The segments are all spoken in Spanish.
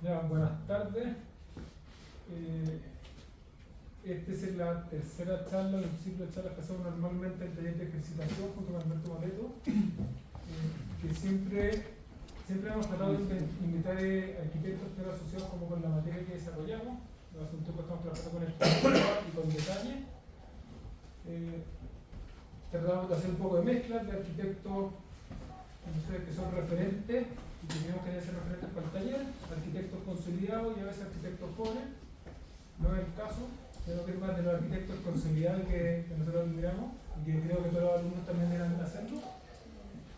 Ya, buenas tardes. Esta es la tercera charla del ciclo de charlas que hacemos normalmente en taller de ejercitación junto con Alberto Moleto, que siempre hemos tratado de invitar arquitectos que eran asociados como con la materia que desarrollamos. Hace un tiempo estamos trabajando con estructura y con detalle. Tratamos de hacer un poco de mezcla de arquitectos que son referentes y que tenemos que ser referentes para el taller, arquitectos consolidados y a veces arquitectos jóvenes. No es el caso, tengo que ir más de los arquitectos consolidados que nosotros admiramos y que creo que todos los alumnos también deben hacerlo.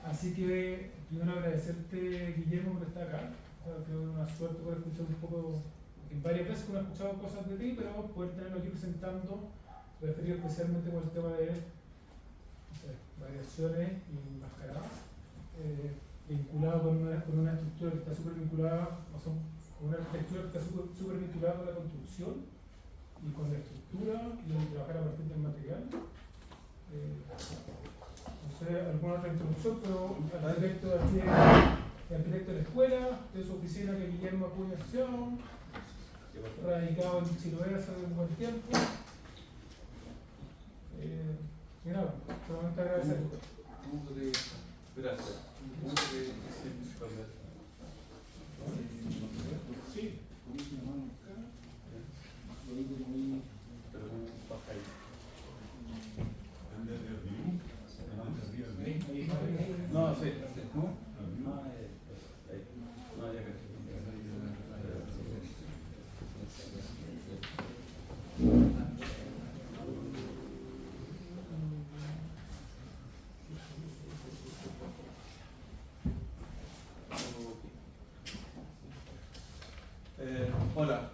Así que primero agradecerte, Guillermo, por estar acá. Creo que es una suerte poder escuchar un poco, en varias veces uno ha escuchado cosas de ti, pero poder tenerlo aquí presentando, referido especialmente con el tema de variaciones y mascaradas. Vinculado con una estructura que está súper vinculada, con una arquitectura que está súper vinculada con la construcción y con la estructura y el trabajar a partir del material. No sé, alguna otra introducción, pero arquitecto de la escuela, de su oficina que Guillermo Acuñación, radicado en Chiloé hace un buen tiempo. Y nada, solamente agradecer. Gracias. Sí. No, sí. Hola.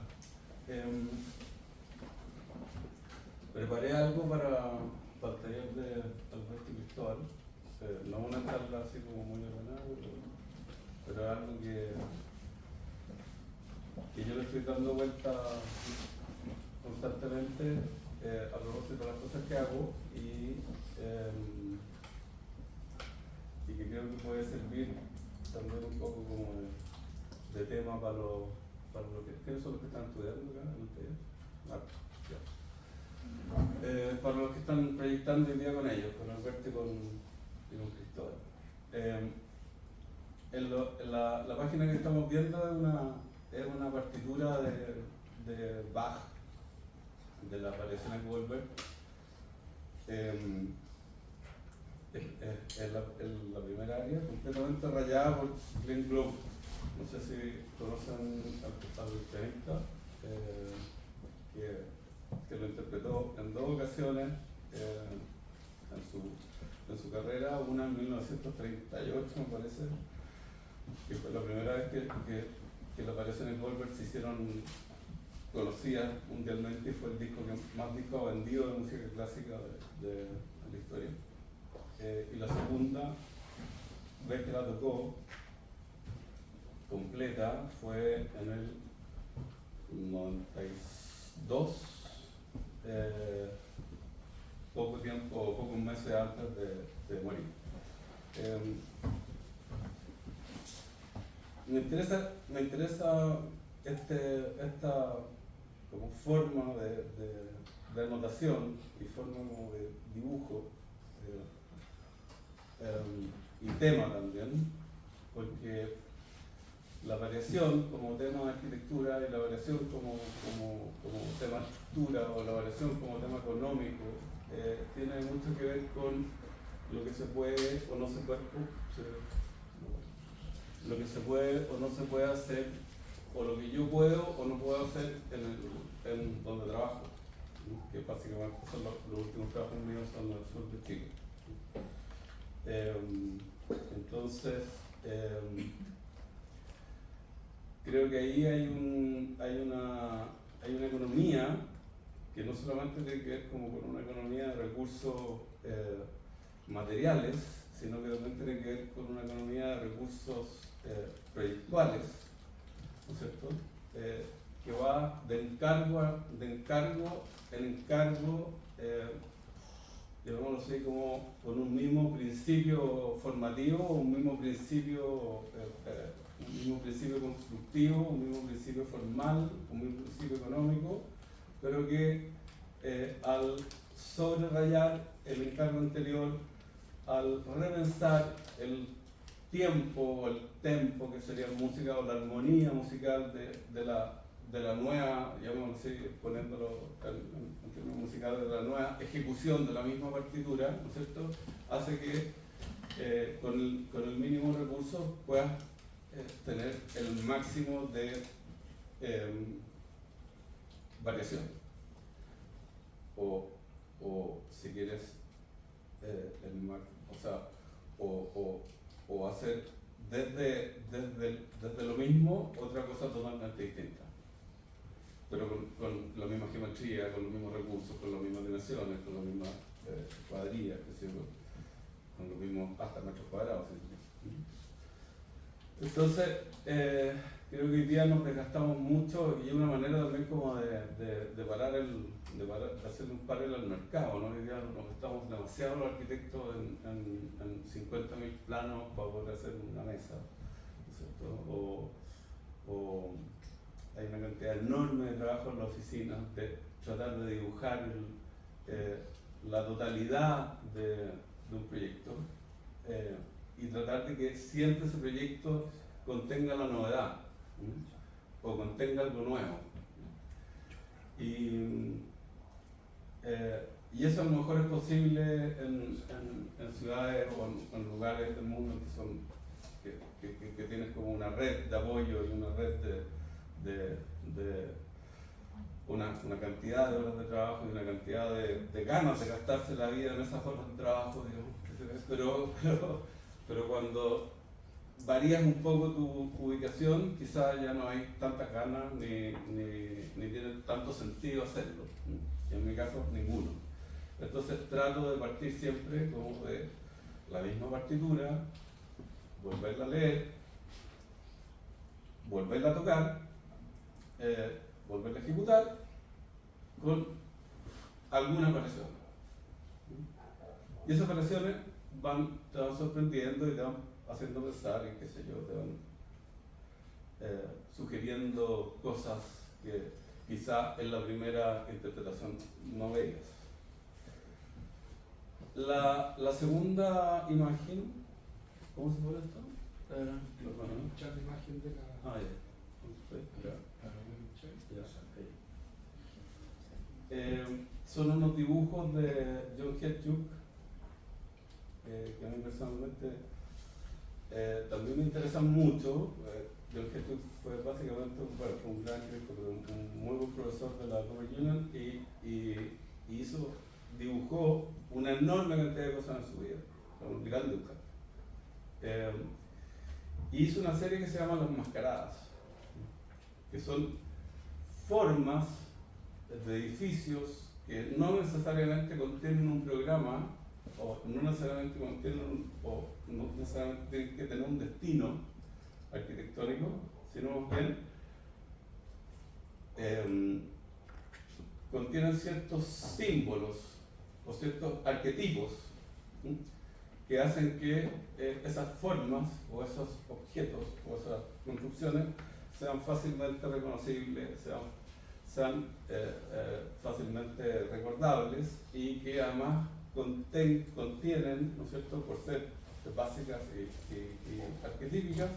Preparé algo para el taller de Alberto y Cristóbal. No una charla así como muy ordenada, pero es algo que yo le estoy dando vuelta constantemente a propósito de las cosas que hago y que creo que puede servir también un poco como de tema para los ¿quiénes son los que están estudiando acá en el taller? Para los que están proyectando hoy día con ellos, con Alberto y con Cristóbal. La página que estamos viendo es una partitura de Bach, de las variaciones de Goldberg. Es la primera área, completamente rayada por Glenn Glove. No sé si conocen al pianista, que lo interpretó en dos ocasiones en su carrera, una en 1938 me parece, que fue la primera vez que las variaciones Goldberg se hicieron conocidas mundialmente y fue el disco que más disco vendido de música clásica de la historia. Y la segunda vez que la tocó completa fue en el 92, pocos meses antes de morir. Me interesa esta como forma de anotación y forma como de dibujo y tema también, porque la variación como tema de arquitectura y la variación como tema de estructura o la variación como tema económico tiene mucho que ver con lo que se puede o no se puede lo que se puede o no se puede hacer, o lo que yo puedo o no puedo hacer en donde trabajo, que básicamente son los últimos trabajos míos son en el sur de Chile. Entonces, creo que ahí hay una economía que no solamente tiene que ver como con una economía de recursos materiales, sino que también tiene que ver con una economía de recursos proyectuales, ¿no es cierto? Que va de encargo en encargo, digámoslo así, como con un mismo principio formativo o un mismo principio un mismo principio constructivo, un mismo principio formal, un mismo principio económico, pero que al sobrerayar el encargo anterior, al repensar el tiempo o el tempo que sería música o la armonía musical de la nueva, llamémoslo así, poniéndolo en términos musicales, de la nueva ejecución de la misma partitura, ¿no es cierto?, hace que con el mínimo recurso puedas tener el máximo de variación. O si quieres, o hacer desde lo mismo otra cosa totalmente distinta, pero con la misma geometría, con los mismos recursos, con las mismas dimensiones, con las mismas cuadrillas, con los mismos hasta metros cuadrados. ¿Sí? Entonces, creo que hoy día nos desgastamos mucho y es una manera también como de hacer un paralelo al mercado, ¿no? Hoy día nos gastamos demasiado los arquitectos en 50.000 planos para poder hacer una mesa, ¿no es cierto? O hay una cantidad enorme de trabajo en la oficina de tratar de dibujar la totalidad de un proyecto y tratar de que siempre ese proyecto contenga la novedad, ¿sí?, o contenga algo nuevo. Y eso a lo mejor es posible en ciudades o en lugares del mundo que tienes como una red de apoyo y una red de una cantidad de horas de trabajo y una cantidad de ganas de gastarse la vida en esas horas de trabajo, digamos. Pero cuando varías un poco tu ubicación, quizás ya no hay tantas ganas ni tiene tanto sentido hacerlo. En mi caso, ninguno. Entonces trato de partir siempre como de la misma partitura, volverla a leer, volverla a tocar, volverla a ejecutar con algunas variaciones. Y esas variaciones te van sorprendiendo y te van haciendo pensar y qué sé yo, te van sugiriendo cosas que quizá en la primera interpretación no veías. La segunda imagen, ¿cómo se pone esto? Pinchar la imagen de la... Ah, ya. Son unos dibujos de John Heathcock que a mí personalmente también me interesan mucho. John Heathcock fue básicamente un gran crítico, un muy buen profesor de la Robert Union y dibujó una enorme cantidad de cosas en su vida, un gran dibujante. Hizo una serie que se llama Las Mascaradas, que son formas de edificios que no necesariamente contienen un programa, o no necesariamente tienen que tener un destino arquitectónico, sino más bien contienen ciertos símbolos o ciertos arquetipos, ¿sí?, que hacen que esas formas o esos objetos o esas construcciones sean fácilmente reconocibles, sean fácilmente recordables y que además contienen, ¿no es cierto?, por ser básicas y arquetípicas,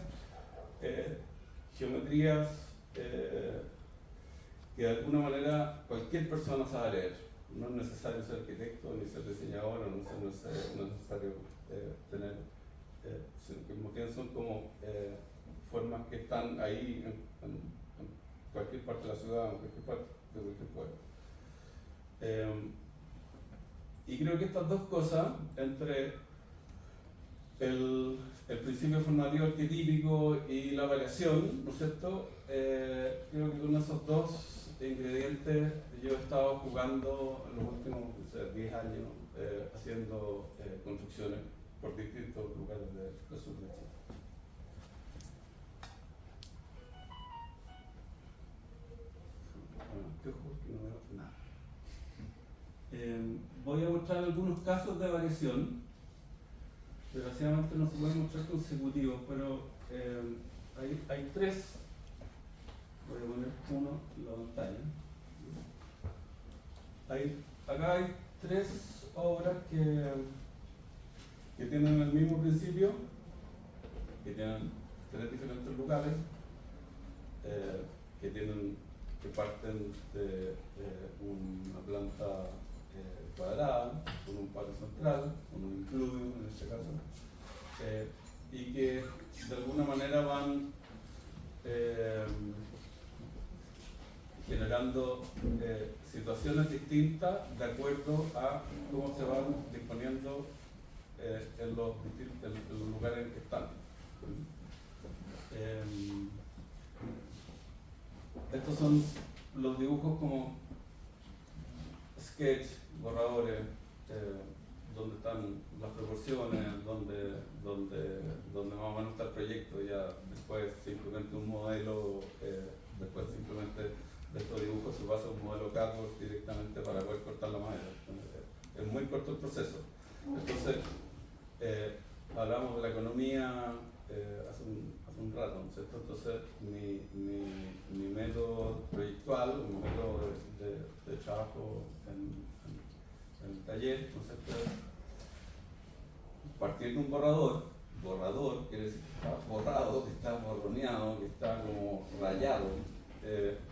geometrías que de alguna manera cualquier persona sabe leer. No es necesario ser arquitecto, ni ser diseñador, no es necesario tener, sino que más bien son como formas que están ahí en cualquier parte de la ciudad, en cualquier parte de cualquier pueblo. Y creo que estas dos cosas, entre el principio formativo arquetípico y la variación, ¿no es cierto?, creo que con esos dos ingredientes yo he estado jugando en los últimos 10 años haciendo construcciones por distintos lugares del sur de Chile. Voy a mostrar algunos casos de variación. Desgraciadamente no se pueden mostrar consecutivos, pero hay tres, voy a poner uno en la pantalla. Acá hay tres obras que tienen el mismo principio, que tienen tres diferentes lugares, que parten de una planta cuadrada, con un patio central, con un incluvium en este caso, y que de alguna manera van generando situaciones distintas de acuerdo a cómo se van disponiendo en los lugares en que están. Estos son los dibujos como sketch, borradores, donde están las proporciones, donde más o menos está el proyecto, ya después simplemente un modelo, después simplemente de estos dibujos se pasa a un modelo CADWORK directamente para poder cortar la madera. Es muy corto el proceso. Entonces, hablamos de la economía hace un rato, ¿no es cierto? Entonces, mi método proyectual, mi método de trabajo en el taller, ¿no es cierto? Es partir de un borrador quiere decir que está borrado, que está borroneado, que está como rayado,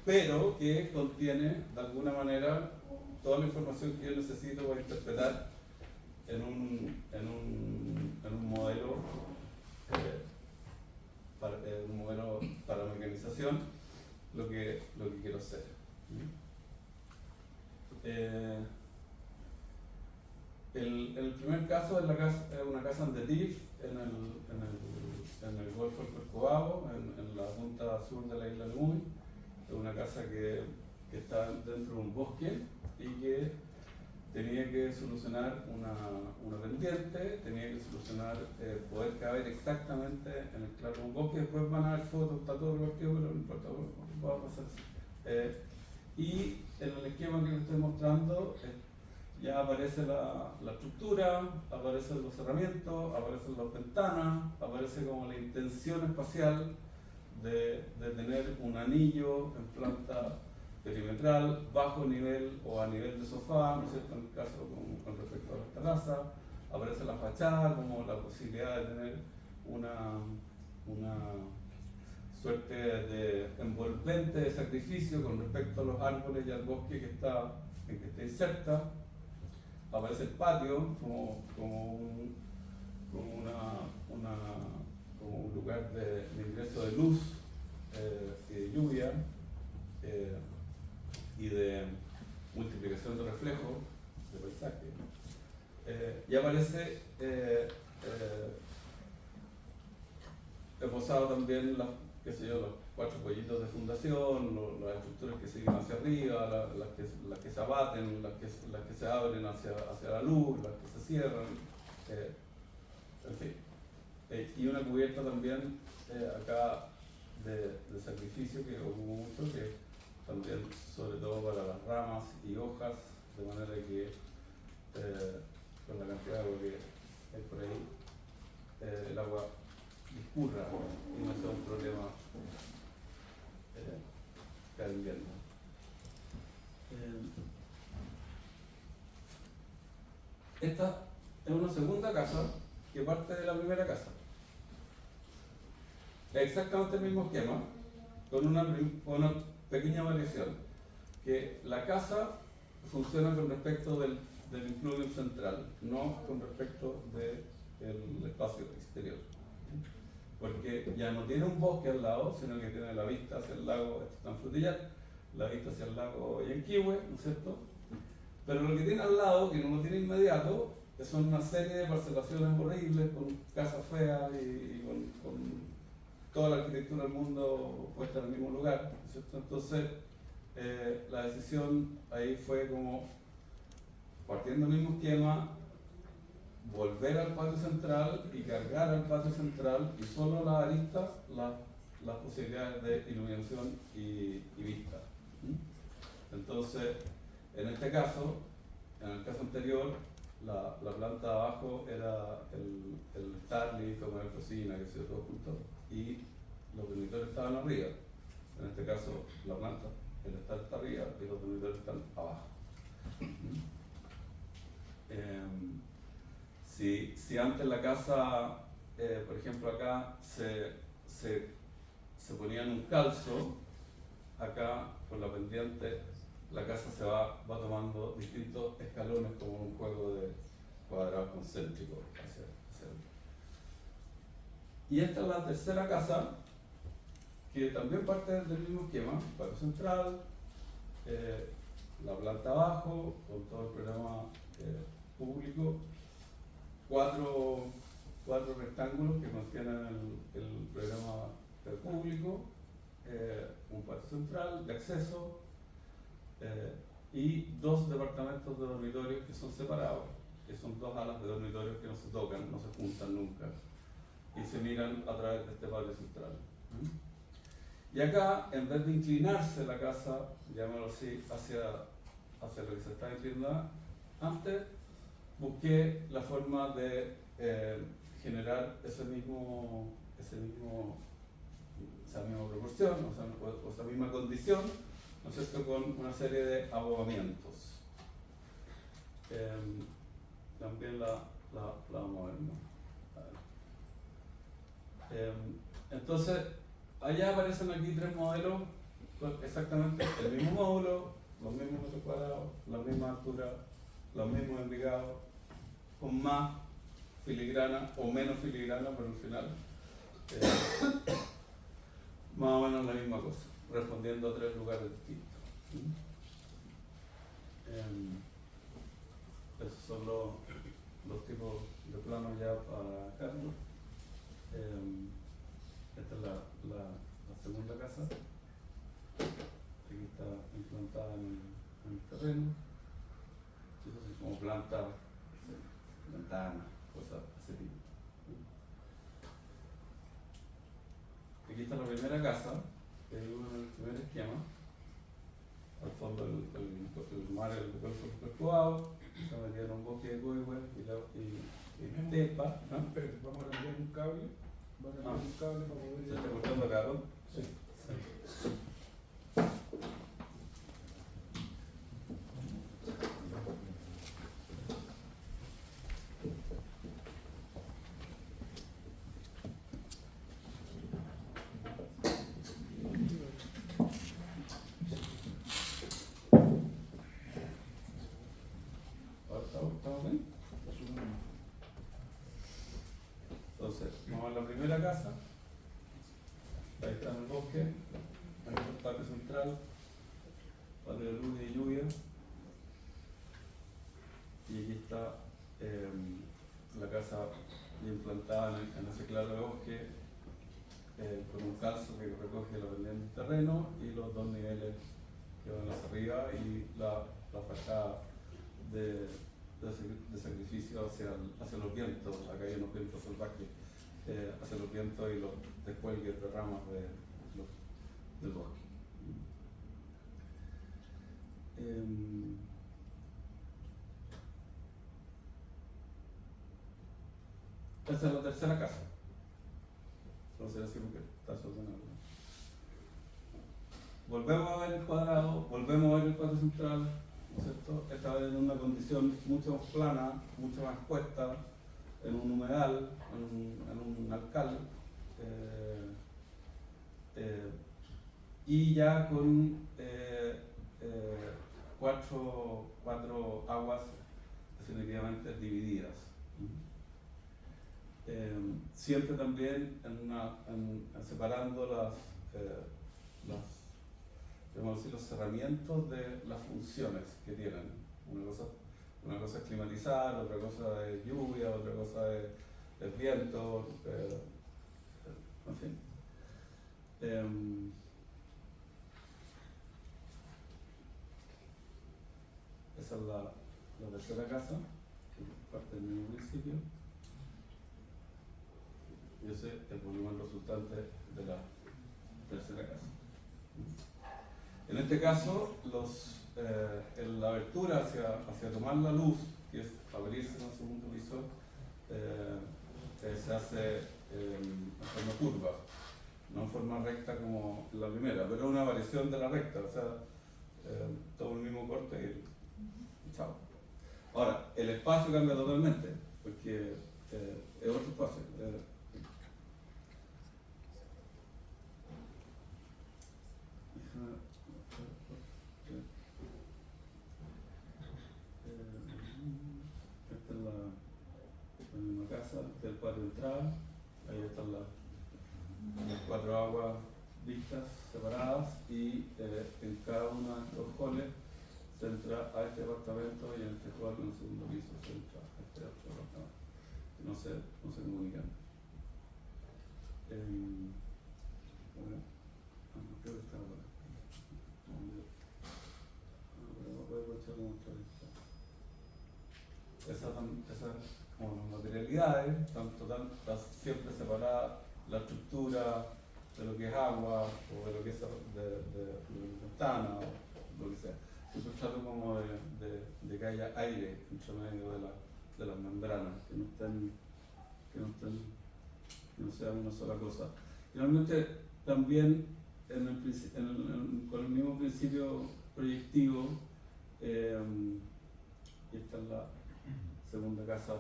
pero que contiene de alguna manera toda la información que yo necesito para interpretar en un modelo para mecanización lo que quiero hacer. El primer caso es una casa en Tenerife, en el Golfo del Corcovado, en la punta sur de la isla de Muy. Es una casa que está dentro de un bosque y que tenía que solucionar una pendiente, tenía que solucionar poder caber exactamente en el claro de un bosque. Después van a ver fotos, está todo repartido, pero no importa, va a pasar así. Y en el esquema que les estoy mostrando ya aparece la estructura, aparecen los cerramientos, aparecen las ventanas, aparece como la intención espacial de tener un anillo en planta perimetral, bajo nivel o a nivel de sofá, ¿no es cierto? En el caso con respecto a la terraza, aparece la fachada como la posibilidad de tener una suerte de envolvente de sacrificio con respecto a los árboles y al bosque en que está inserta. Aparece el patio como un lugar de ingreso de luz y de lluvia y de multiplicación de reflejos de paisaje. Y aparece esbozado también los 4 pollitos de fundación, las estructuras que siguen hacia arriba, las que se abaten, las que se abren hacia la luz, las que se cierran, en fin. Y una cubierta también acá de sacrificio que ocupo mucho, que también sobre todo para las ramas y hojas, de manera que con la cantidad de agua que hay por ahí, el agua discurra y no sea un problema cada invierno. Esta es una segunda casa que parte de la primera casa. Es exactamente el mismo esquema, con una pequeña variación, que la casa funciona con respecto del incluvium central, no con respecto del espacio exterior. Porque ya no tiene un bosque al lado, sino que tiene la vista hacia el lago San Frutillar, la vista hacia el lago Yanquihue, ¿no es cierto? Pero lo que tiene al lado, que no lo tiene inmediato, son una serie de parcelaciones horribles, con casas feas y con toda la arquitectura del mundo puesta en el mismo lugar, ¿no es cierto? Entonces, la decisión ahí fue como, partiendo del mismo esquema, volver al patio central y cargar al patio central y solo las aristas, las posibilidades de iluminación y vista. Entonces, en este caso, en el caso anterior, la planta de abajo era el Starling, como la cocina, que se todo junto, y los dormitorios estaban arriba. En este caso, la planta, el estar está arriba y los dormitorios están abajo. Si antes la casa, por ejemplo acá, se ponía en un calzo, acá por la pendiente la casa se va tomando distintos escalones como un juego de cuadrados concéntricos hacia arriba. Y esta es la tercera casa, que también parte del mismo esquema: patio central, la planta abajo, con todo el programa público, cuatro rectángulos que contienen el programa público, un patio central de acceso, y dos departamentos de dormitorios que son separados, que son dos alas de dormitorios que no se tocan, no se juntan nunca, y se miran a través de este patio central. Y acá, en vez de inclinarse la casa, llamémoslo así, hacia lo que se está inclinando antes, busqué la forma de generar esa misma proporción, o esa misma condición, ¿no es cierto?, con una serie de abogamientos. También la vamos a ver, ¿no? Entonces, allá aparecen aquí tres modelos con exactamente el mismo módulo, los mismos metros cuadrados, la misma altura, los mismos embrigados, con más filigrana o menos filigrana, pero al final más o menos la misma cosa, respondiendo a tres lugares distintos. Esos son los tipos de planos ya para Carlos. Esta es la segunda casa. Aquí está implantada en el terreno. Eso es como planta, ventana, cosas de ese tipo. Aquí está la primera casa, que digo en el primer esquema. Al fondo el mar, el golfo perpetuado, está metido en un bosque de coigüe y tepa. ¿No? Pero vamos a cambiar un cable. Vamos a cambiar un cable para poder. ¿Se está cortando acá, no? Sí. ¿Estamos bien? Entonces, vamos a la primera casa. Ahí está en el bosque, ahí está el patio central, patio de luz y lluvia. Y aquí está la casa implantada en ese claro de bosque, con un calzo que recoge la pendiente del terreno y los dos niveles que van hacia arriba y la fachada de sacrificio hacia los vientos. Acá hay unos vientos salvajes, hacia los vientos y los descuelgues de ramas del bosque. Esta es la tercera casa. Entonces así porque está desordenado. Volvemos a ver el cuadrado, volvemos a ver el cuadro central, ¿no es cierto? Esta vez en una condición mucho más plana, mucho más expuesta, en un humedal, en un alcal, y ya con cuatro aguas definitivamente divididas. Siempre también separando los cerramientos de las funciones que tienen. Una cosa es climatizar, otra cosa es lluvia, otra cosa es viento, en fin. Esa es la tercera casa, que parte del mismo principio. Y ese es el volumen resultante de la tercera casa. En este caso, la abertura hacia tomar la luz, que es abrirse en el segundo piso, se hace en forma curva. no en forma recta como la primera, pero es una variación de la recta, o sea, todo el mismo corte y chao. Ahora, el espacio cambia totalmente, porque es otro espacio. Esta es la misma casa, este es el patio de entrada, ahí están las 4 aguas vistas, separadas, y en cada uno de estos halls se entra a este departamento y en este hall, en el segundo piso, se entra a este otro departamento. No se comunican. Bueno, creo que está ahora. Voy a aprovechar de mostrar esto. Esas como las materialidades, están siempre separadas la estructura de lo que es agua o de lo que es de ventana o lo que sea. Siempre trato como de que haya aire entre medio de las membranas, que no sean una sola cosa. Finalmente, también con el mismo principio proyectivo, y esta es la segunda casa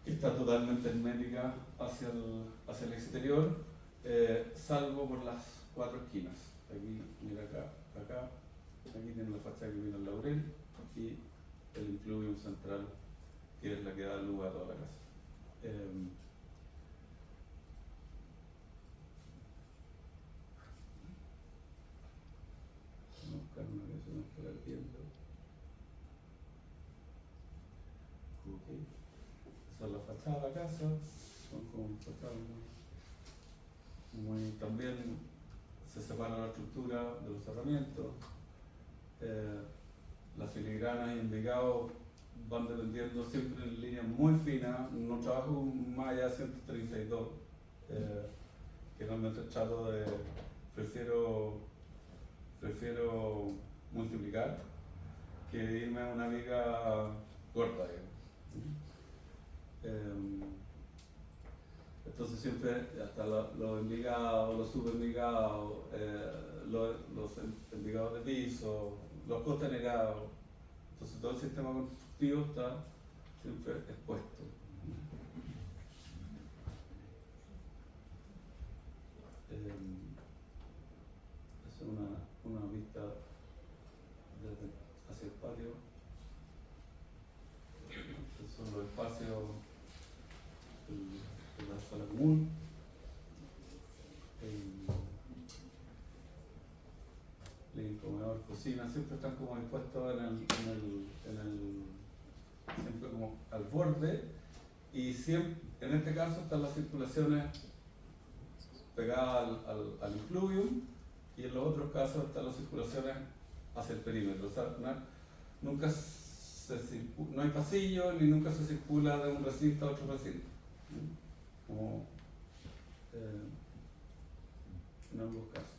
que está totalmente hermética hacia el exterior, salvo por las 4 esquinas. Aquí, mira acá, aquí tiene la fachada que viene el laurel y el incluvium central, que es la que da luz a toda la casa. Vamos a buscar una que se nos queda viendo. Okay. Esa es la fachada de la casa, son como fachadas muy también se separa la estructura de los cerramientos, las filigranas y envigados van dependiendo siempre en líneas muy finas, no trabajo más allá de 132, que realmente trato de, prefiero multiplicar que irme a una viga corta, entonces siempre hasta los envigados, los subenvigados, los envigados de piso, los costanegados, entonces todo el sistema constructivo está siempre expuesto. Es una vista hacia el patio. Estos son los espacios de la sala común. El comedor, cocina, siempre están como dispuestos siempre como al borde, y siempre, en este caso están las circulaciones pegadas al incluvium, y en los otros casos están las circulaciones hacia el perímetro. O sea, no hay pasillo ni nunca se circula de un recinto a otro recinto, como en ambos casos.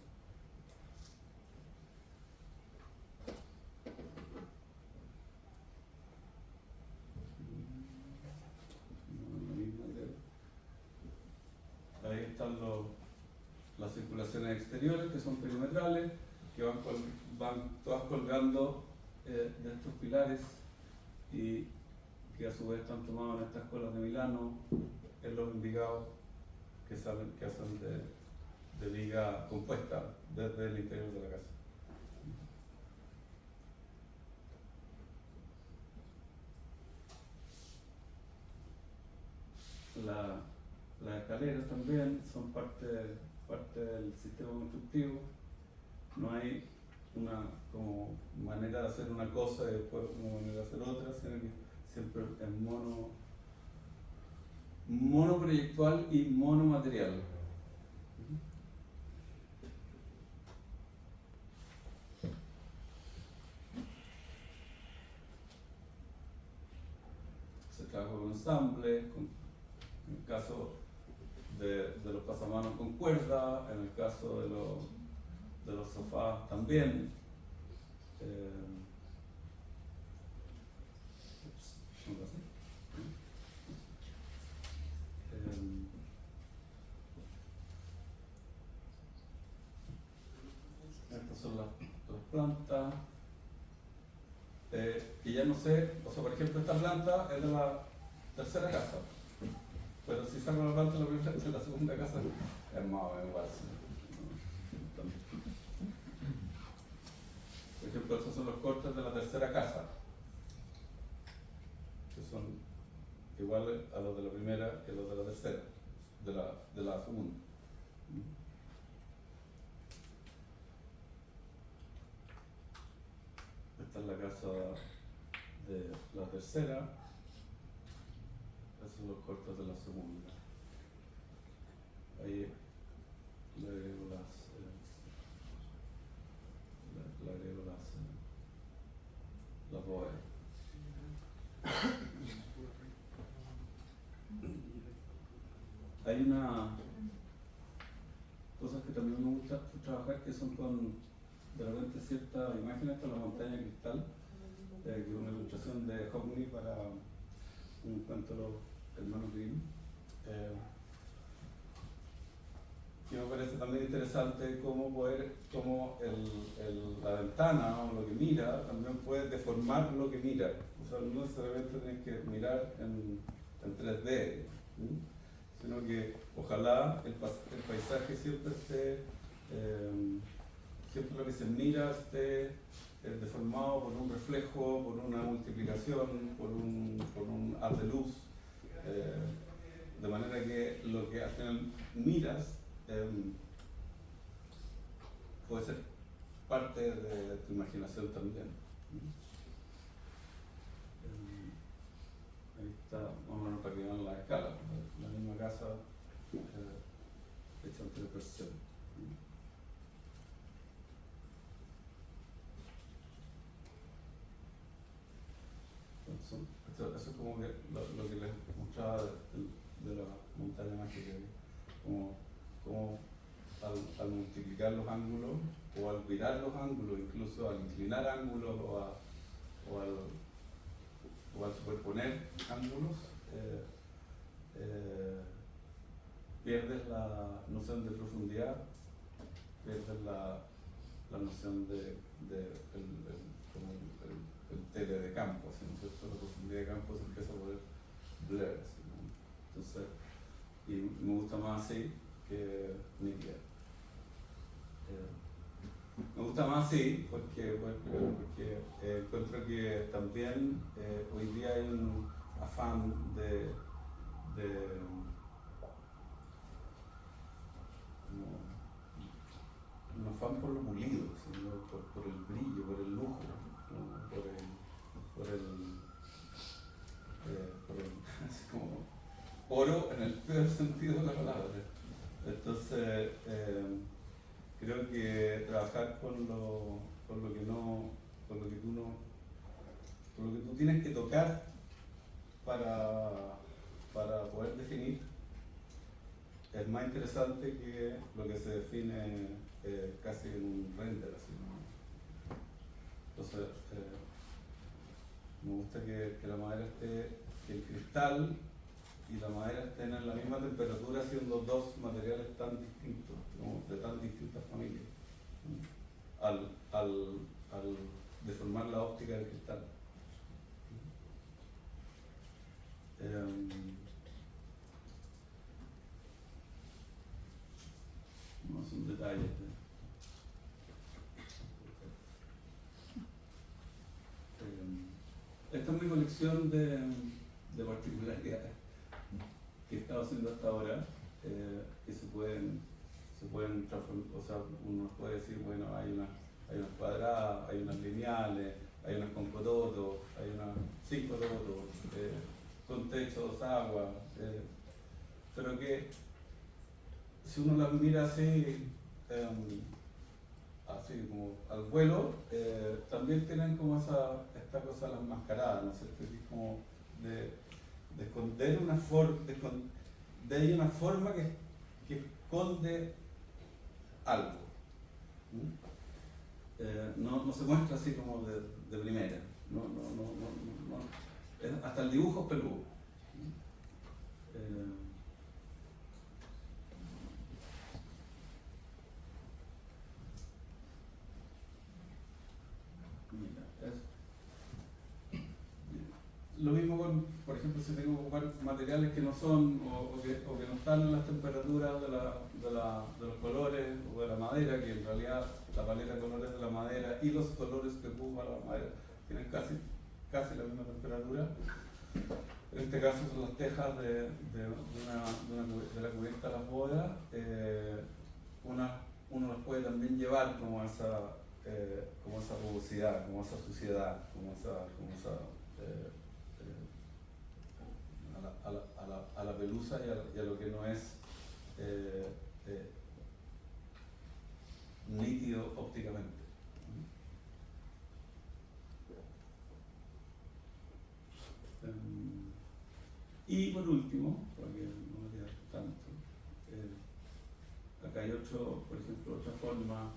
Ahí están las circulaciones exteriores, que son perimetrales, que van todas colgando de estos pilares, y que a su vez están tomados en estas colas de Milano, en los envigados que hacen de viga compuesta desde el interior de la casa. Las escaleras también son parte del sistema constructivo. No hay una como manera de hacer una cosa y después una manera de hacer otra, sino que siempre es monoproyectual y monomaterial. Se trabaja con ensamble, en el caso de los pasamanos con cuerda, en el caso de los sofás también. plantas que ya no sé, o sea, por ejemplo, esta planta es de la tercera casa, pero si saco la planta de la primera de la segunda casa, es más o menos igual. Por ejemplo, esos son los cortes de la tercera casa, que son iguales a los de la primera y a los de la tercera, de la segunda. Esta es la casa de la tercera, esos son los cortes de la segunda. Ahí le agrego las bóvedas. Hay una cosas que también me gusta trabajar que son con de repente ciertas imágenes con la montaña de cristal, que es una ilustración de Hockney para un cuento de los hermanos Grimm, que me parece también interesante cómo la ventana o lo que mira también puede deformar lo que mira. O sea, no necesariamente tienes que mirar en 3D, sino que ojalá el paisaje siempre esté, siempre lo que se mira esté deformado por un reflejo, por una multiplicación, por un haz de luz, de manera que lo que al final miras puede ser parte de tu imaginación también. Ahí está, más o menos para que vean la escala, la misma casa hecha en 3x0. Eso es como que lo que les mostraba de la montaña mágica, como al multiplicar los ángulos o al virar los ángulos, incluso al inclinar ángulos o al superponer ángulos, pierdes la noción de profundidad, pierdes la noción de el tele de campo, ¿sí? ¿No es cierto? La profundidad de campo se empieza a poder blur, ¿sí? ¿No? Entonces, y me gusta más así que nítida. Me gusta más así porque encuentro que también hoy día hay un afán un afán por lo pulido, sino por el brillo, por el lujo, ¿no? por el así como oro en el peor sentido de la palabra. Entonces, creo que trabajar con lo que tú tienes que tocar para poder definir es más interesante que lo que se define casi en un render, así, ¿no? Entonces, me gusta que la madera esté, que el cristal y la madera estén en la misma temperatura, siendo dos materiales tan distintos, ¿no? De tan distintas familias, ¿no? Al deformar la óptica del cristal. No son detalles. Esta es mi colección de particularidades que he estado haciendo hasta ahora, que se pueden transformar, o sea, uno puede decir, bueno, hay unas cuadradas, hay unas lineales, hay unas con cototos, hay unas sin cototos, con techo, dos aguas, pero que si uno las mira así, así como al vuelo, también tienen como esta cosa las mascaradas, ¿no es cierto? Es como de esconder una forma, de ahí una forma que esconde algo. No se muestra así como de primera, no. Hasta el dibujo es peludo. lo mismo con, por ejemplo, si tengo que ocupar materiales que no son o que no están en las temperaturas de los colores o de la madera, que en realidad la paleta de colores de la madera y los colores que ocupa la madera tienen casi la misma temperatura. En este caso son las tejas de la cubierta de las bodas. Uno las puede también llevar como esa rugosidad, como esa suciedad, a la pelusa y a lo que no es nítido ópticamente. Y por último, porque no me queda tanto, acá hay por ejemplo, otra forma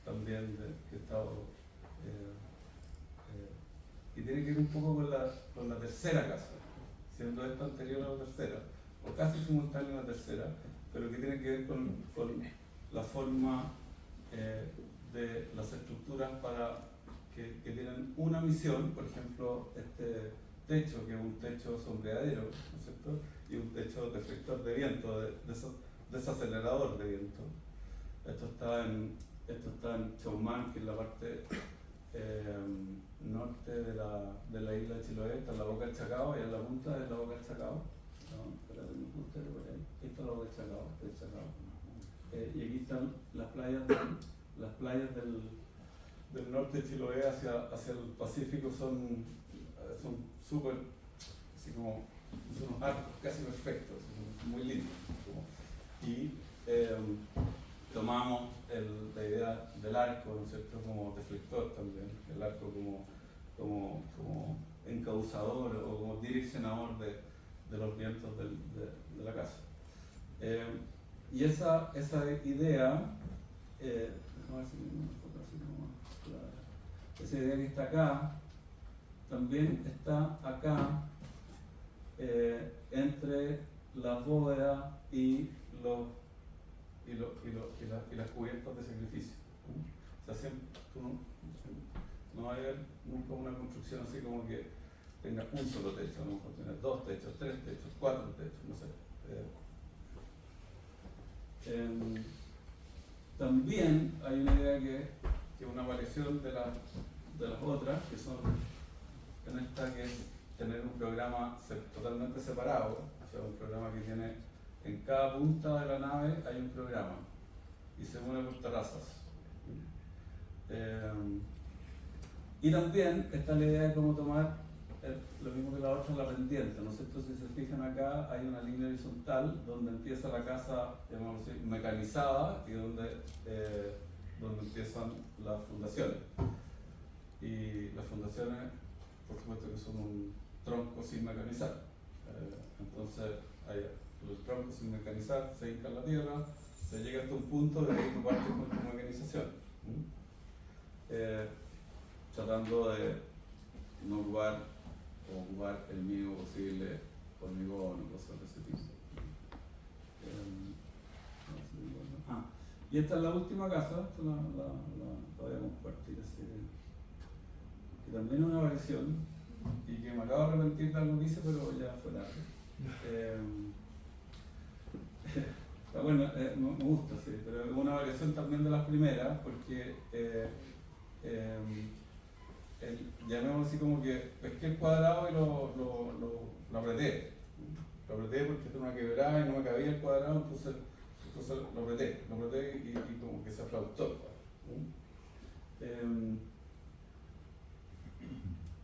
también que he estado que tiene que ver un poco con la tercera casa, siendo esta anterior a la tercera, o casi simultánea a la tercera, pero que tiene que ver con la forma de las estructuras que tienen una misión, por ejemplo, este techo, que es un techo sombreadero, ¿no es cierto? Y un techo deflector de viento, desacelerador de viento. Esto está en Chaumán, que es la parte norte de la isla de Chiloé, está en la boca del Chacao, y en la punta de la boca del Chacao. No, espérate, me gusta por ahí. Ahí está la boca del Chacao, y aquí están las playas del norte de Chiloé hacia el Pacífico son súper, así como, son unos arcos casi perfectos, muy lindos. Y tomamos la idea del arco, ¿no es cierto?, como deflector también, el arco como encauzador o como direccionador de los vientos de la casa. Y esa idea, esa idea que está acá, también está acá entre la bóveda y las cubiertas de sacrificio. O sea, siempre, no va a haber nunca una construcción así como que tenga un solo techo, a lo mejor tiene 2 techos, 3 techos, 4 techos, no sé. También hay una idea que es una variación de las otras, que son en esta, que es tener un programa totalmente separado, o sea, un programa que tiene en cada punta de la nave hay un programa y se une por terrazas. Y también está la idea de cómo tomar lo mismo que la otra, la pendiente, ¿no es cierto? Si se fijan acá hay una línea horizontal donde empieza la casa, digamos así, mecanizada, y donde empiezan las fundaciones. Y las fundaciones, por supuesto, que son un tronco sin mecanizar. Entonces, el tronco sin mecanizar se hinca en la tierra, se llega hasta un punto de que tú partes con tu mecanización. Tratando de no ocupar el mínimo posible hormigón o cosas de ese tipo. Y esta es la última casa, esta la voy a compartir así, que también es una variación y que me acabo de arrepentir de algo que hice, pero ya fue tarde. Bueno, me gusta, sí, pero es una variación también de las primeras, porque llamémoslo así como que pesqué el cuadrado y lo apreté. Lo apreté porque tengo una quebrada y no me cabía el cuadrado, entonces lo apreté y como que se aflautó.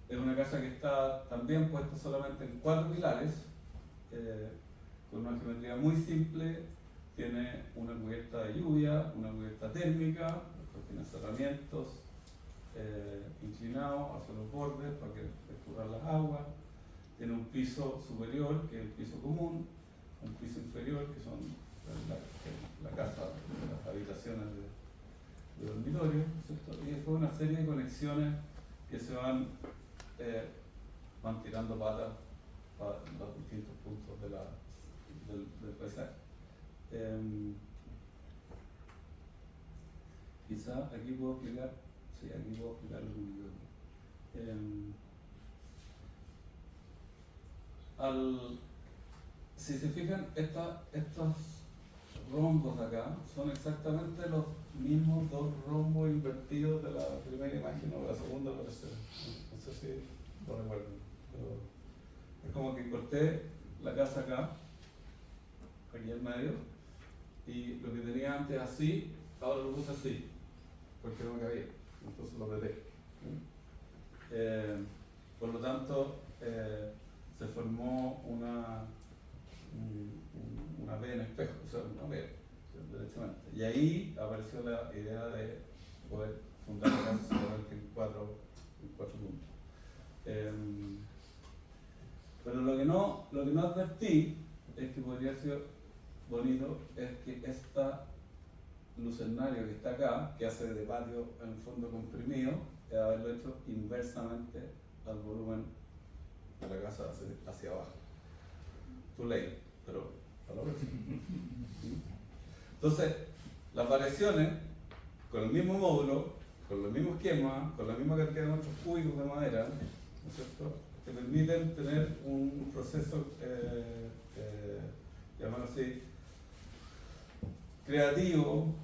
Es una casa que está también puesta solamente en 4 pilares, con una geometría muy simple. Tiene una cubierta de lluvia, una cubierta térmica, después tiene cerramientos inclinados hacia los bordes para que escurran las aguas. Tiene un piso superior, que es el piso común, un piso inferior, que son la casa, las habitaciones de dormitorio, ¿cierto? Y después una serie de conexiones que se van tirando patas para los distintos puntos del paisaje. Quizá aquí puedo explicar, sí, aquí puedo explicar lo que si se fijan, estos rombos de acá son exactamente los mismos dos rombos invertidos de la primera imagen o de la segunda o la tercera. No sé si lo recuerdan. Pero es como que corté la casa acá, aquí en medio, y lo que tenía antes así, ahora lo puse así, porque no me cabía, entonces lo apreté. Por lo tanto, se formó una V en espejo, o sea, una V, derechamente. Y ahí apareció la idea de poder fundar la casa solamente en cuatro puntos. Pero lo que no advertí es que podría ser bonito, es que esta lucernario que está acá, que hace de patio en fondo comprimido, es haberlo hecho inversamente al volumen de la casa hacia abajo. Too late, pero a la próxima. Entonces, las variaciones, con el mismo módulo, con el mismo esquema, con la misma cantidad de metros cúbicos de madera, ¿no es cierto?, te permiten tener un proceso, llamarlo así, creativo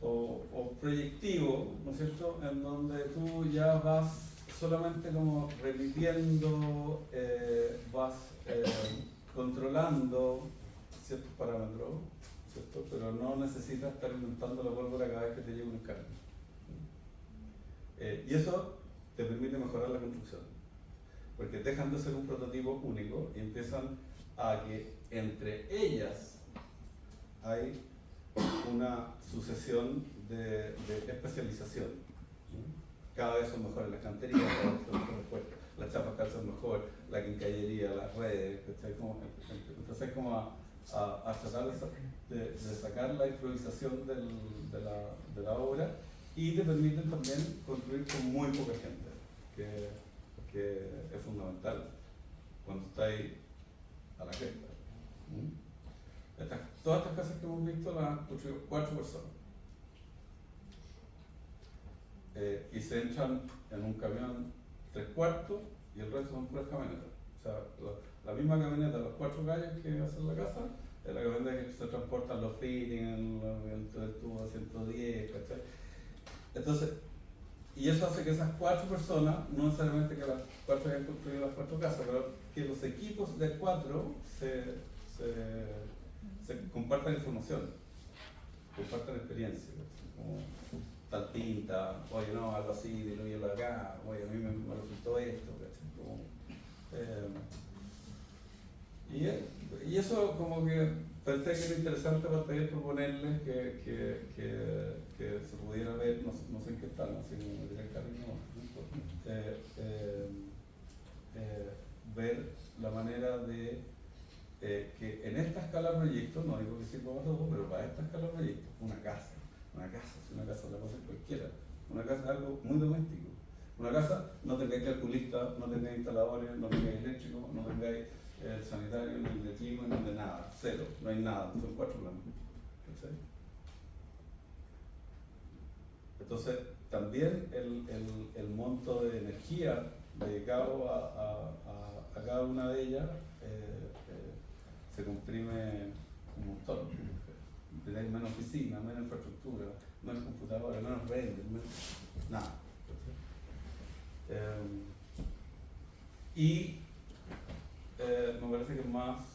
o proyectivo, ¿no es cierto?, en donde tú ya vas solamente como repitiendo, vas controlando ciertos parámetros, ¿cierto?, pero no necesitas estar inventando la pólvora cada vez que te llega un encargo. Y eso te permite mejorar la construcción, porque dejan de ser un prototipo único y empiezan a que entre ellas hay una sucesión de especialización. Cada vez son mejores las canterías, cada vez son mejores puestos, las chapas calzan mejor, la quincallería, las redes, entonces como a tratar de sacar la improvisación de la obra, y te permiten también construir con muy poca gente, que es fundamental cuando estáis a la cresta. Todas estas casas que hemos visto las han construido 4 personas. Y se entran en un camión 3/4 y el resto son puras camionetas. O sea, la misma camioneta, los 4 gallos que hacen la casa, es la camioneta que se transportan los fittings, el tubo 110, ¿cachai? Entonces, y eso hace que esas 4 personas, no necesariamente que las 4 hayan construido las 4 casas, pero que los equipos de 4 se compartan información, compartan experiencia, como tal tinta, oye no, algo así, dilúyelo acá, oye a mí me resultó esto, y eso como que pensé que era interesante para poder proponerles que se pudiera ver, no sé en qué están, así como me diré el cariño, no importa, ver la manera de que en esta escala de proyectos, no digo que sirva para todo, pero para esta escala de proyectos, una casa la cosa es cualquiera, una casa es algo muy doméstico. Una casa no tengáis calculista, no tengáis instaladores, no tengáis eléctricos, no tengáis el sanitario, ni el de clima, ni de nada, cero, no hay nada, son 4 planos. Entonces, también el monto de energía dedicado a cada una de ellas se comprime un montón. Tenéis menos oficina, menos infraestructura, menos computadores, menos redes, nada. Me parece que es más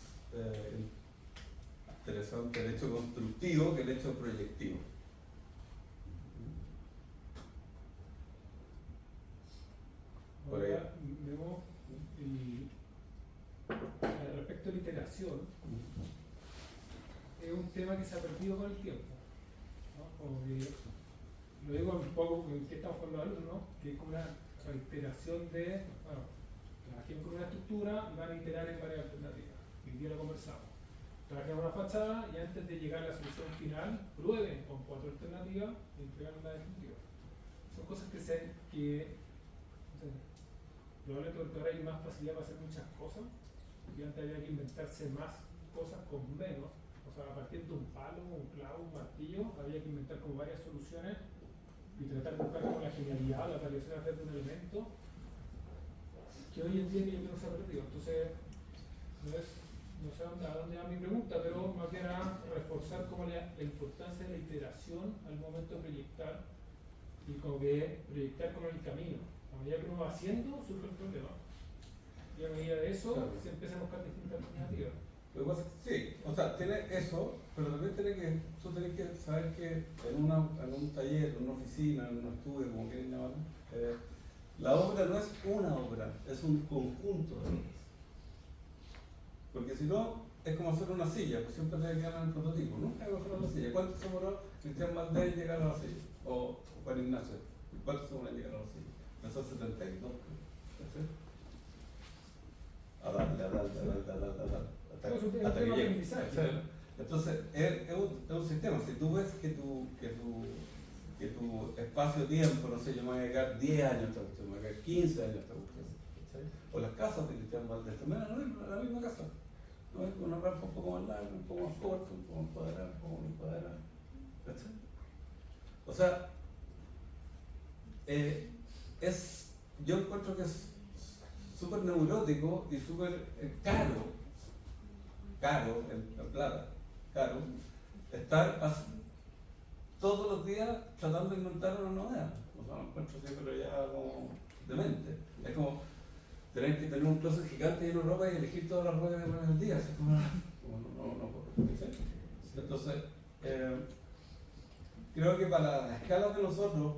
interesante el hecho constructivo que el hecho proyectivo. Ahora vemos respecto a la iteración, es un tema que se ha perdido con el tiempo, ¿no? Como que, lo digo un poco que estamos con los alumnos, que es como una iteración de, bueno, trabajemos con una estructura y van a iterar en varias alternativas. Hoy día lo conversamos. Trabajemos una fachada y antes de llegar a la solución final, prueben con 4 alternativas y entregan la definitiva. Son cosas probablemente porque ahora hay más facilidad para hacer muchas cosas, y antes había que inventarse más cosas con menos. O sea, a partir de un palo, un clavo, un martillo, había que inventar como varias soluciones y tratar de buscar como la genialidad, la variación a través de un elemento que hoy en día yo creo que se ha perdido. Entonces, No sé a dónde va mi pregunta, pero más bien a reforzar como la importancia de la iteración al momento de proyectar y como que proyectar como el camino. A medida que uno va haciendo, surge el problema. Y a medida de eso, Claro. se empiezan a buscar distintas alternativas. Lo que pasa es que sí, o sea, tiene eso, pero también tú tienes que saber que en un taller, en una oficina, en un estudio, como quieren llamarlo, la obra no es una obra, es un conjunto de obras. Porque si no, es como hacer una silla, pues siempre te quedan en el prototipo, nunca hay que hacer una silla. ¿Cuánto se demoró Cristian Valdés en llegar a la silla? O Juan Ignacio, ¿cuánto se demoró en llegar a la silla? Empezó en 72, ¿cachai? A darle, Pero es un hasta que tema de llegue. aprendizaje. ¿Cachai? Entonces, es un sistema. Si tú ves que tu espacio-tiempo, no sé, yo me voy a dedicar 10 años a esta cuestión, me voy a dedicar 15 años a esta cuestión, ¿cachai? O las casas de Cristian Valdés, también la misma casa. ¿No? Es una rampa un poco más larga, un poco más corta, un poco más cuadrada, un poco más cuadrada. ¿Cachai? O sea, yo encuentro que es súper neurótico y súper caro en plata, caro, estar todos los días tratando de inventar una novedad. O sea, lo encuentro siempre ya como demente. Es como tener que tener un closet gigante lleno de ropa y elegir todas las ropas que pones al día. Así como no, ¿sí? Entonces, creo que para la escala de nosotros,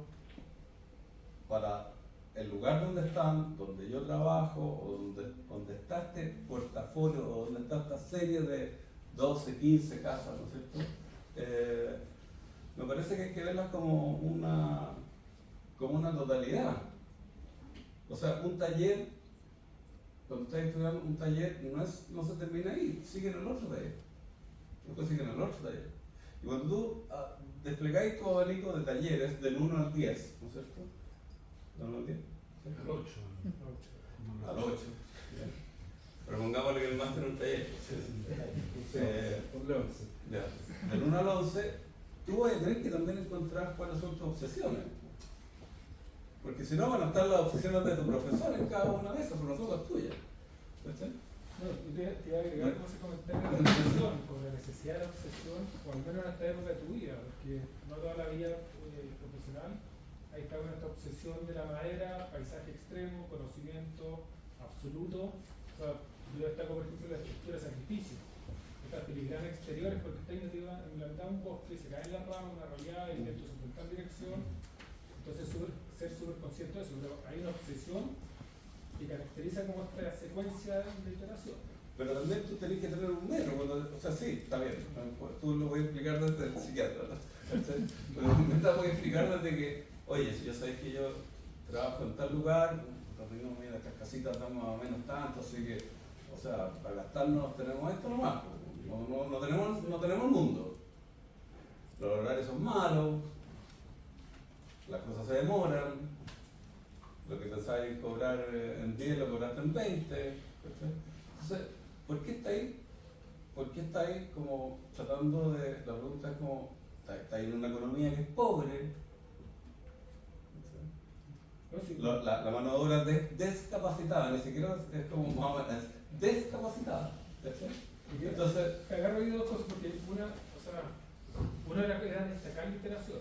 para el lugar donde están, donde yo trabajo, o donde está este portafolio, o donde está esta serie de 12, 15 casas, ¿no es cierto? Me parece que hay que verlas como una totalidad. O sea, un taller, cuando estás estudiando un taller, no se termina ahí, sigue en el otro taller. Después sigue en el otro taller. Y cuando tú desplegáis tu abanico de talleres del 1 al 10, ¿no es cierto? ¿Del 1 al 10? Al 8. Al 8. Pero pongámosle que el máster es un taller. Ya. Del 1 al 11, tú vas a tener que también encontrar cuáles son tus obsesiones. Porque si no, van a estar las obsesiones de tu profesor en cada una de esas, pero no son las tuyas. ¿Cachai? No, yo te iba a agregar como ese comentario de la obsesión, con la necesidad de la obsesión, o al menos en esta época de tu vida, porque no toda la vida profesional hay estado en esta obsesión de la madera, paisaje extremo, conocimiento absoluto. O sea, yo destaco por ejemplo la estructura de sacrificio. Estas filigranas exteriores porque está en la mitad de un bosque, se cae en la rama, una rayada, el viento se fue en tal dirección. Entonces ser súper consciente de eso, pero hay una obsesión que caracteriza como esta secuencia de iteración. Pero también tú tenés que tener un metro, o sea, sí, está bien, tú lo voy a explicar desde el psiquiatra, ¿no? Pero también te voy a explicar desde que, oye, si yo sabes que yo trabajo en tal lugar, mira, estas casitas dan más o menos tanto, así que, o sea, para gastarnos tenemos esto nomás, no tenemos mundo. Los horarios son malos, las cosas se demoran, lo que pensáis cobrar en 10 lo cobraste en 20. Entonces, ¿por qué estáis como tratando de, la pregunta es como, estáis en una economía que es pobre? La mano de obra descapacitada, ni siquiera es como más o menos, es descapacitada. Entonces, te agarro ahí dos cosas, porque una era destacar la iteración,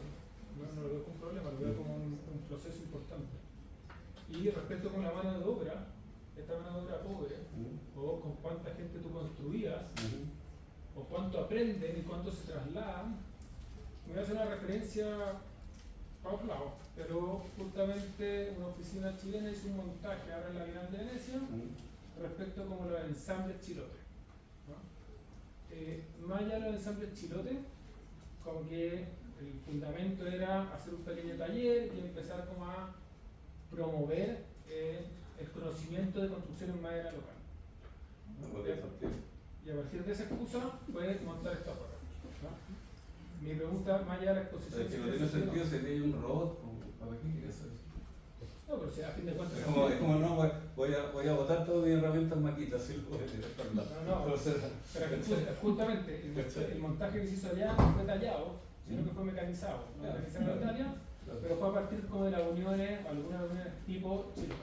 no lo veo como un problema, lo veo como un proceso importante. Y respecto con la mano de obra, esta mano de obra pobre, o con cuánta gente tú construías, o cuánto aprenden y cuánto se trasladan, me voy a hacer una referencia para otro lado, pero justamente una oficina chilena hizo un montaje ahora en la Bienal de Venecia respecto como los ensambles chilotes. ¿No? Más allá de los ensambles chilotes, como que el fundamento era hacer un pequeño taller y empezar como a promover el conocimiento de construcción en madera local. Y a partir de esa excusa fue montar esta forma. ¿No? Mi pregunta, más allá de la exposición... Si no tiene sentido, sería un robot, ¿para qué quieres eso? No, pero si a fin de cuentas... Es como no, voy a botar todas mis herramientas maquitas, así lo voy a tirar para el lado. Pero justamente, el montaje que se hizo allá no fue tallado, sino que fue mecanizado. Mecanizado en Italia, pero fue a partir como de las uniones, algunas uniones tipo chileno.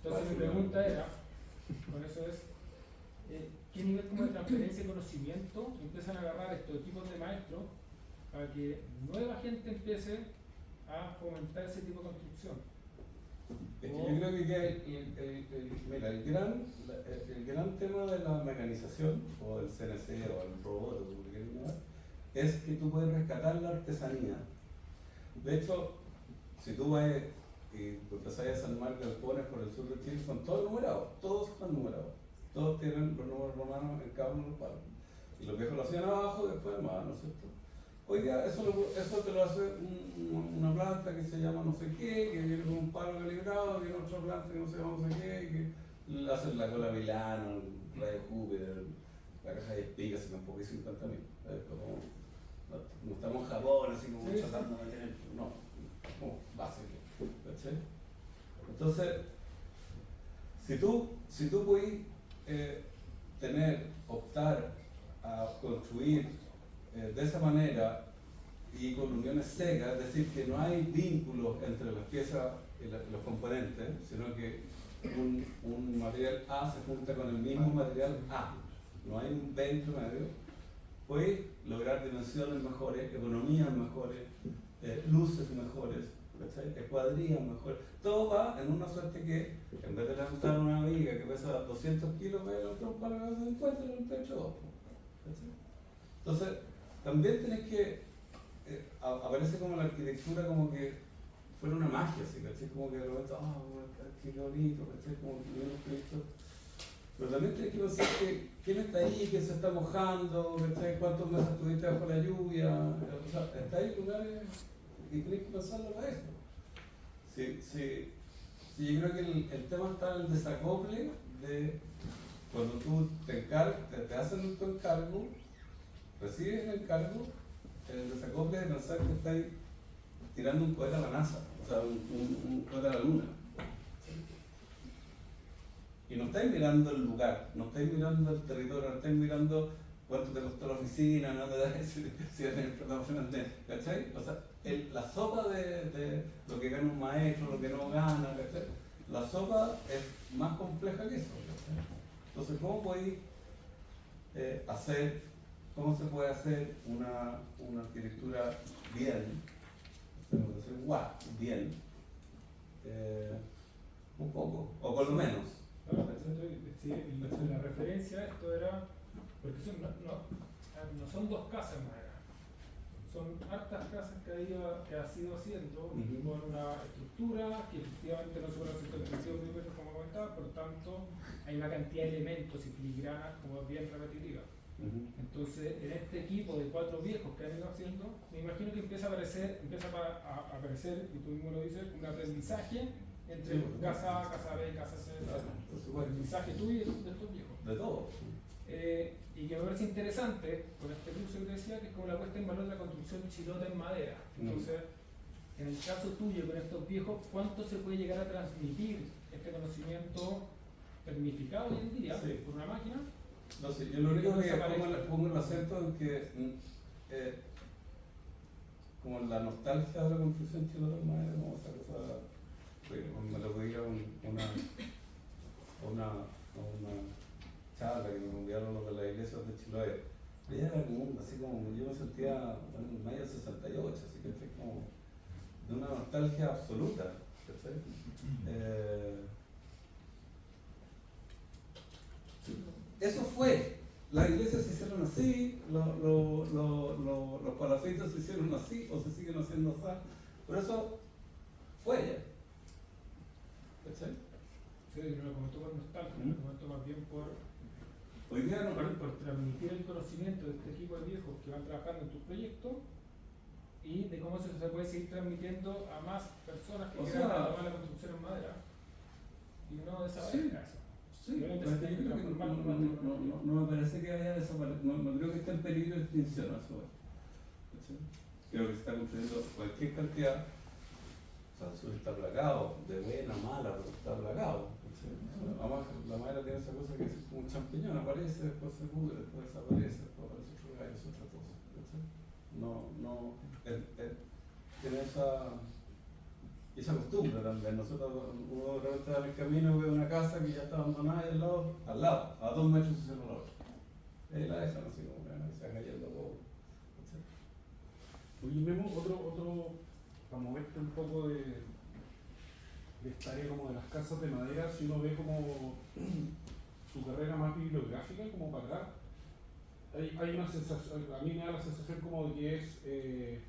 Entonces mi pregunta era, con eso es, qué nivel como de transferencia y conocimiento empiezan a agarrar estos equipos de maestros para que nueva gente empiece a fomentar ese tipo de construcción. Es que yo creo que mira, el gran tema de la mecanización, o del CNC, o el robot, o como quieras llamar, es que tú puedes rescatar la artesanía. De hecho, si tú vas y empezás a desarmar galpones por el sur de Chile, son todos numerados, todos están numerados. Todos tienen los números romanos en cada uno de los palos. Y los viejos lo hacían abajo, después más, ¿no es cierto? Hoy día eso te lo hace una planta que se llama no sé qué, que viene con un palo calibrado, viene otra planta que no se llama no sé qué, que le hacen la cola Milano, el radio Júpiter, la caja de espigas, y tampoco hay 50.000. No estamos en Japón, así como sí, tratando de tener, no, como básico. ¿Cachai? Entonces, si tú puedes optar a construir de esa manera y con uniones secas, es decir, que no hay vínculos entre las piezas y los componentes, sino que un material A se junta con el mismo material A, no hay un B entre medio, puedes lograr dimensiones mejores, economías mejores, luces mejores, escuadrillas mejores. Todo va en una suerte que, en vez de levantar una viga que pesa 200 kilos, va a levantar un palo que pesa 50 en un techo. Entonces, también tenés que, aparece como la arquitectura como que fuera una magia, ¿sí? ¿Cachai? Como que de repente, qué bonito, ¿cachai? Como que viene un proyecto. Pero también tienes que pensar que quién está ahí, quién se está mojando, ¿cachai? Cuántos meses estuviste bajo la lluvia, o sea, está ahí lugares y tienes que pensarlo para eso. Sí, yo creo que el tema está en el desacople de cuando tú te hacen tu encargo, recibes el encargo, el desacople de pensar que estás tirando un cohete a la NASA, o sea, un cohete a la Luna. Y no estáis mirando el lugar, no estáis mirando el territorio, no estáis mirando cuánto te costó la oficina, no te da si eres profesional de, ¿cachai? O sea, la sopa de lo que gana un maestro, lo que no gana, ¿cachai? La sopa es más compleja que eso, ¿cachai? Entonces, ¿cómo podéis cómo se puede hacer una arquitectura bien, bien, un poco, o por lo menos? Sí, la referencia a esto era, porque no son dos casas en madera, son hartas casas que ha sido haciendo con una estructura que efectivamente no supera los 135 milímetros como comentaba, por lo tanto hay una cantidad de elementos y filigranas como bien repetitivas. Entonces, en este equipo de 4 viejos que han ido haciendo, me imagino que empieza a aparecer, y tú mismo lo dices, un aprendizaje entre casa A, casa B, casa C, el aprendizaje tuyo y de estos viejos. De todo. Y que me parece interesante, con este curso que te decía, que es como la puesta en valor de la construcción chilota en madera. Entonces, en el caso tuyo, con estos viejos, ¿cuánto se puede llegar a transmitir este conocimiento tecnificado hoy en día por una máquina? No sé, yo lo único que pongo el acento en que como la nostalgia de la construcción chilota en madera, como esa cosa, me lo veía una charla que me enviaron los de las iglesias de Chiloé. Ella era como, así como, yo me sentía en mayo del 68, así que fue como de una nostalgia absoluta, ¿cachai? Eso fue. Las iglesias se hicieron así, los palafitos se hicieron así, o se siguen haciendo así, pero eso fue ya. ¿Cachai? Sí, no lo comentó por nostalgia, lo comentó más bien por transmitir el conocimiento de este equipo de viejos que van trabajando en tus proyectos y de cómo se puede seguir transmitiendo a más personas que quieran tomar la construcción en madera y no desaparecer. Sí, no me parece que vaya a desaparecer, no creo que esté en peligro de extinción a su vez. Creo que se está construyendo cualquier cantidad, o sea, el sur está plagado, de buena, mala, pero está plagado. Además, la madera tiene esa cosa que es como un champiñón, aparece, después se pudre, después desaparece, después aparece otro gallo, es otra cosa. Tiene esa. Y se acostumbra también. Nosotros, uno de repente va en el camino, ve una casa que ya está abandonada y al lado, a 2 metros se la otra. Ahí la dejan así como que se va cayendo todo. Oye, Memo, otro, para moverte un poco de esta área como de las casas de madera, si uno ve como su carrera más bibliográfica, como para acá, hay una sensación, a mí me da la sensación como de que es,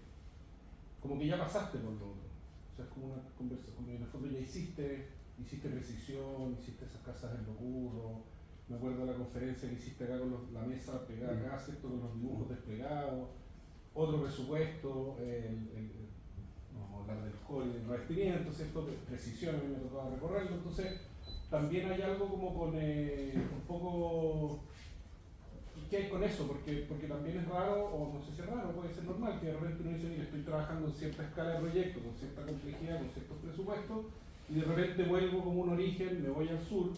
como que ya pasaste por lo otro. O sea, es como una conversación, como en el fondo ya hiciste precisión, hiciste esas casas en locuro. Me acuerdo de la conferencia que hiciste acá con la mesa pegada acá, ¿cierto? Con los dibujos desplegados, otro presupuesto, no vamos a hablar del core y del revestimiento, ¿cierto? Precisión, a mí me tocaba recorrerlo. Entonces, también hay algo como con un poco. ¿Qué hay con eso? Porque también es raro, o no sé si es raro, puede ser normal, que de repente uno dice, mira, estoy trabajando en cierta escala de proyecto, con cierta complejidad, con ciertos presupuestos, y de repente vuelvo como un origen, me voy al sur,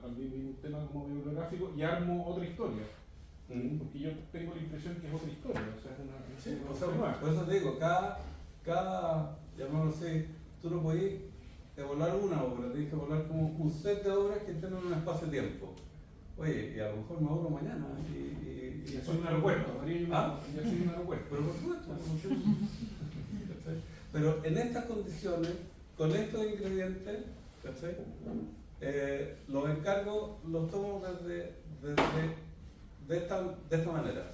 también un tema como bibliográfico, y armo otra historia. Porque yo tengo la impresión que es otra historia, o sea, es una o sea, nueva. Por eso te digo, llamémoslo así, tú no podés evaluar una obra, tienes que evaluar como un set de obras que estén en un espacio-tiempo. Oye, y a lo mejor me ahorro mañana y soy un aeropuerto, ya soy un aeropuerto. Pero por supuesto. Pero en estas condiciones, con estos ingredientes, ¿cachai? Los encargos los tomo de esta manera.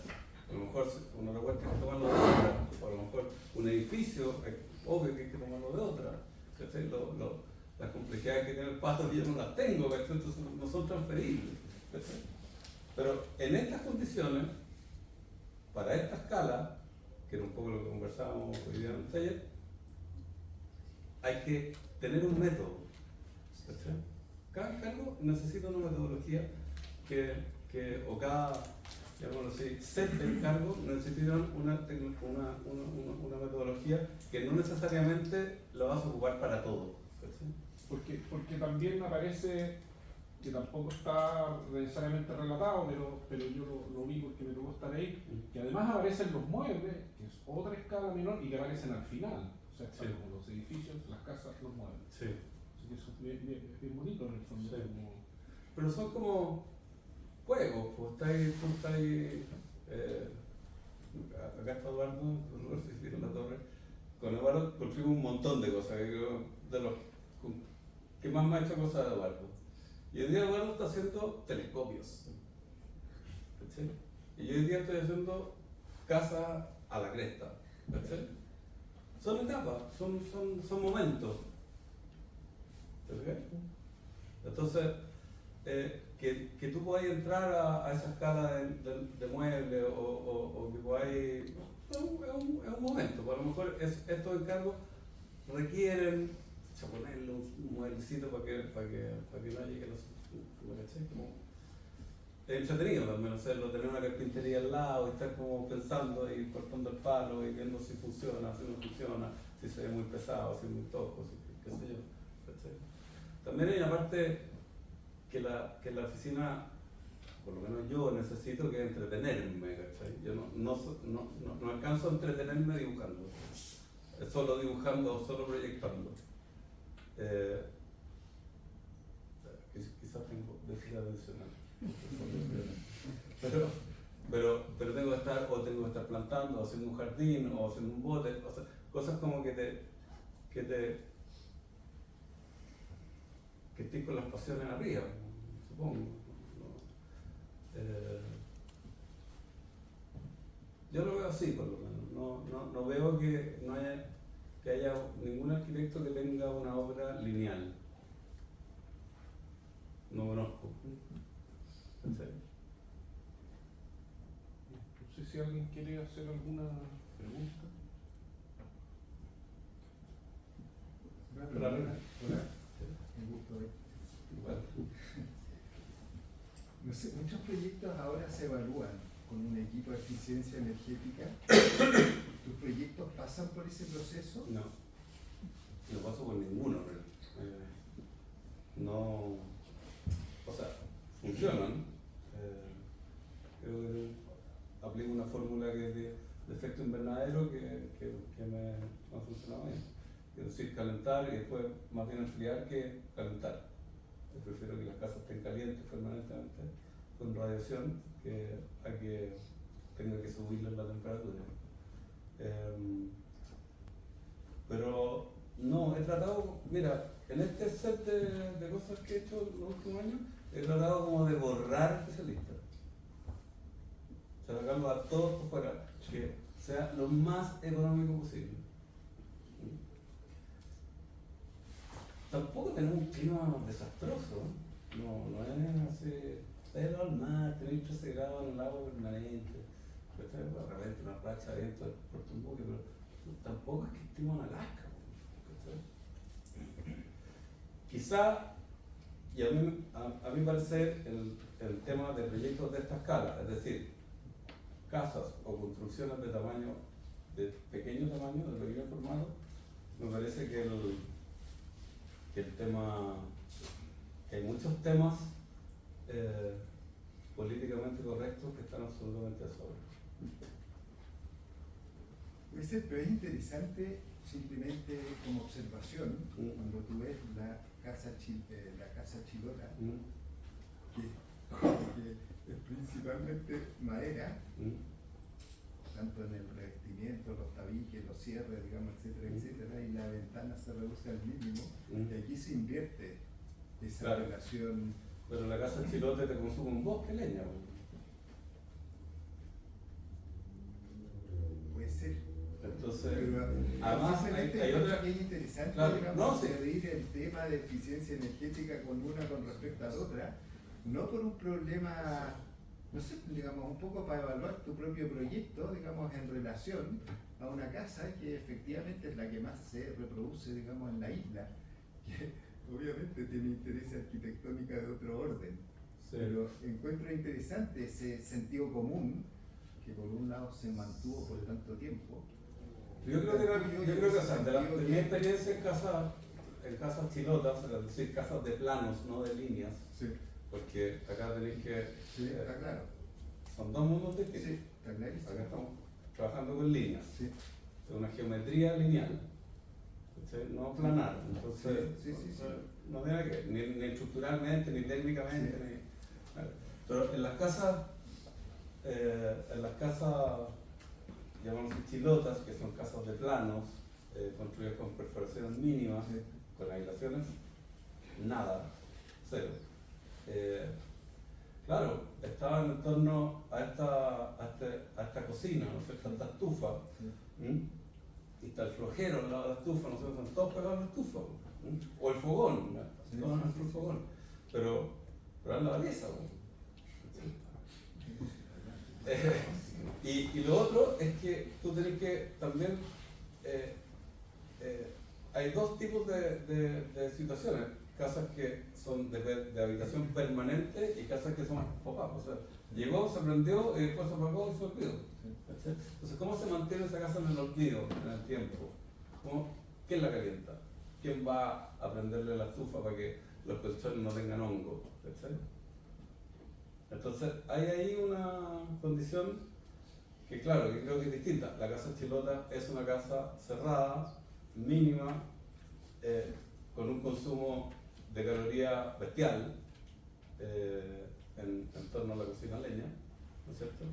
A lo mejor un aeropuerto hay que tomarlo de otra, o a lo mejor un edificio, obvio que hay que tomarlo de otra. ¿Cachai? Las complejidades que tiene el pasto yo no las tengo, ¿cachai? Entonces no son transferibles. ¿Cachai? Pero en estas condiciones, para esta escala, que era un poco lo que conversábamos hoy día en el taller, hay que tener un método. ¿Cachai? Cada encargo necesita una metodología o cada, llamémoslo así, set de encargos necesitan una metodología que no necesariamente la vas a ocupar para todo. Porque también me parece que tampoco está necesariamente relatado, pero yo lo vi porque me tocó estar ahí, que además aparecen los muebles, que es otra escala menor, y que aparecen al final. O sea, están como los edificios, las casas, los muebles. Sí. Así que eso es bien bonito en el fondo. Sí. Pero son como juegos, pues tú estás ahí, acá está Eduardo, no sé si en la torre, con Eduardo construimos un montón de cosas, de los que más me ha hecho cosas de Eduardo. Y hoy día Eduardo está haciendo telescopios, ¿cachai? Y yo hoy día estoy haciendo casas a la cresta, ¿cachai? Son etapas, son momentos. ¿Okay? Entonces, que tú puedas entrar a esa escala de muebles o que podáis. Es un momento, pues a lo mejor estos encargos requieren ponerle un mueblecito para que no llegue como es entretenido también hacerlo, tener una carpintería al lado y estar como pensando y cortando el palo y viendo si funciona, si no funciona, si se ve muy pesado, si es muy tosco, qué sé yo. ¿Cachai? También hay una parte que la oficina, por lo menos yo necesito, que es entretenerme, ¿cachai? Yo no alcanzo a entretenerme dibujando, solo dibujando o solo proyectando. Quizás tengo déficit adicional, pero tengo que estar plantando, o haciendo un jardín, o haciendo un bote, o sea, cosas como que estés con las pasiones arriba, supongo. Yo lo veo así, por lo menos. No veo que haya ningún arquitecto que tenga una obra lineal. No conozco. ¿En serio? No sé si alguien quiere hacer alguna pregunta. Hola. Un gusto ver. Igual. No sé, muchos proyectos ahora se evalúan con un equipo de eficiencia energética. ¿Tus proyectos pasan por ese proceso? No paso por ninguno. No, o sea, funcionan. Creo que aplico una fórmula que es de efecto invernadero que me ha funcionado bien. Es decir, calentar y después más bien enfriar que calentar. Yo prefiero que las casas estén calientes permanentemente con radiación que a que tenga que subirles la temperatura. Pero no, he tratado, mira, en este set de cosas que he hecho los últimos años, he tratado como de borrar especialistas. Sacarlo a todos por fuera, que sea lo más económico posible. Tampoco tenemos un clima desastroso, no es así, es normal, tenéis 13 grados en el agua permanente, ¿cachai? De repente una racha de viento por tu buque, pero tampoco es que estemos en Alaska, ¿cachai? Quizá, y a mí me parece el tema de proyectos de esta escala, es decir, casas o construcciones de pequeño tamaño, de pequeño formato, me parece que el tema, que hay muchos temas políticamente correctos que están absolutamente a sobre. Puede ser, pero es interesante simplemente como observación, cuando tú ves la casa chilota, que es principalmente madera, tanto en el revestimiento, los tabiques, los cierres, digamos, etcétera, etcétera, y la ventana se reduce al mínimo, y aquí se invierte esa relación. Pero la casa chilote te consume un bosque de leña. Puede ser. Entonces, pero, además hay otra que es interesante, claro, digamos, no, sí. medir el tema de eficiencia energética con una con respecto a la otra, no por un problema, no sé, digamos, un poco para evaluar tu propio proyecto, digamos, en relación a una casa que efectivamente es la que más se reproduce, digamos, en la isla, que obviamente tiene interés arquitectónica de otro orden, Sí. pero encuentro interesante ese sentido común que por un lado se mantuvo por tanto tiempo. Yo creo que o sea, de mi experiencia en casas chilotas, es decir, casas de planos, no de líneas, Sí, porque acá tenéis que... sí, está claro. Son dos mundos distintos. Sí, está clarísimo. Acá estamos trabajando con líneas, Sí, es una geometría lineal, ¿cachai? No planar, entonces sí. no tiene que ver, ni estructuralmente, ni técnicamente, Sí. ni... Pero en las casas, llamamos chilotas, que son casas de planos, construidas con perforaciones mínimas, Sí. con aislaciones, nada, cero. Claro, estaban en torno a esta cocina, ¿no es cierto? A esta estufa, y está el flojero al lado de la estufa, no sé, están todos pegados a la estufa, o el fogón, ¿no? Sí, Todos sí, en el sí, fogón, pero es la belleza, ¿no? Y lo otro es que tú tenés que también, hay dos tipos de situaciones, casas que son de habitación permanente y casas que son pop-up, o sea, llegó, se prendió y después se apagó y se olvidó. ¿Cachai? Entonces, ¿cómo se mantiene esa casa en el olvido, en el tiempo? ¿Quién la calienta? ¿Quién va a prenderle la estufa para que los colchones no tengan hongo? ¿Cachai? Entonces, hay ahí una condición que, claro, que creo que es distinta. La casa chilota es una casa cerrada, mínima, con un consumo de calorías bestial en torno a la cocina leña, ¿no es cierto?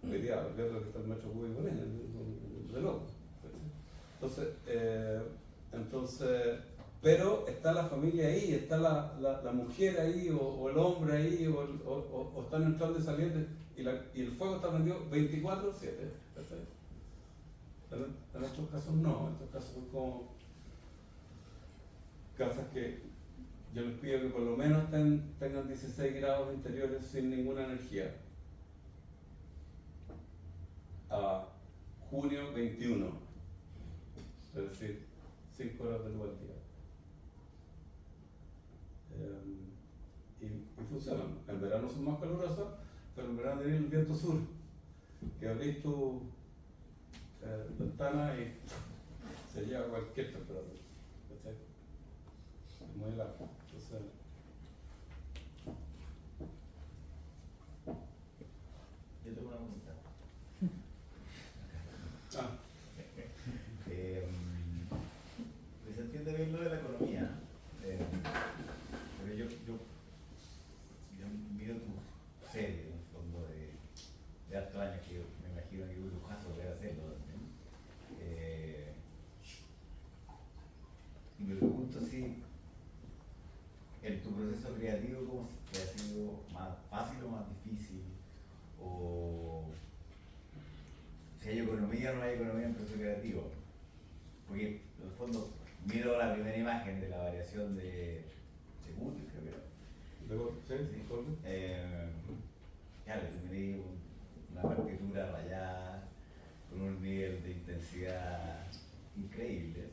Hoy día, ver lo que está el metro cúbico leña, de loco. Entonces, pero está la familia ahí, está la mujer ahí, o el hombre ahí, o están entrando y saliendo, y el fuego está prendido 24/7. En estos casos no, en estos casos son como casas que yo les pido que por lo menos tengan 16 grados interiores sin ninguna energía. A junio 21, es decir, 5 horas de luz al día. Y funcionan. En verano son más calurosas, pero en verano tenés el viento sur, que abrís tu ventana y se lleva a cualquier temperatura. ¿Cachai? Es muy helado. Entonces, yo tengo una pregunta. Y me pregunto si en tu proceso creativo, ¿cómo te ha sido más fácil o más difícil? O si hay economía o no hay economía en el proceso creativo. Porque en el fondo miro la primera imagen de la variación de Google, creo que era. Luego, ¿sí? Sí. Claro, yo miré una partitura rayada con un nivel de intensidad increíble.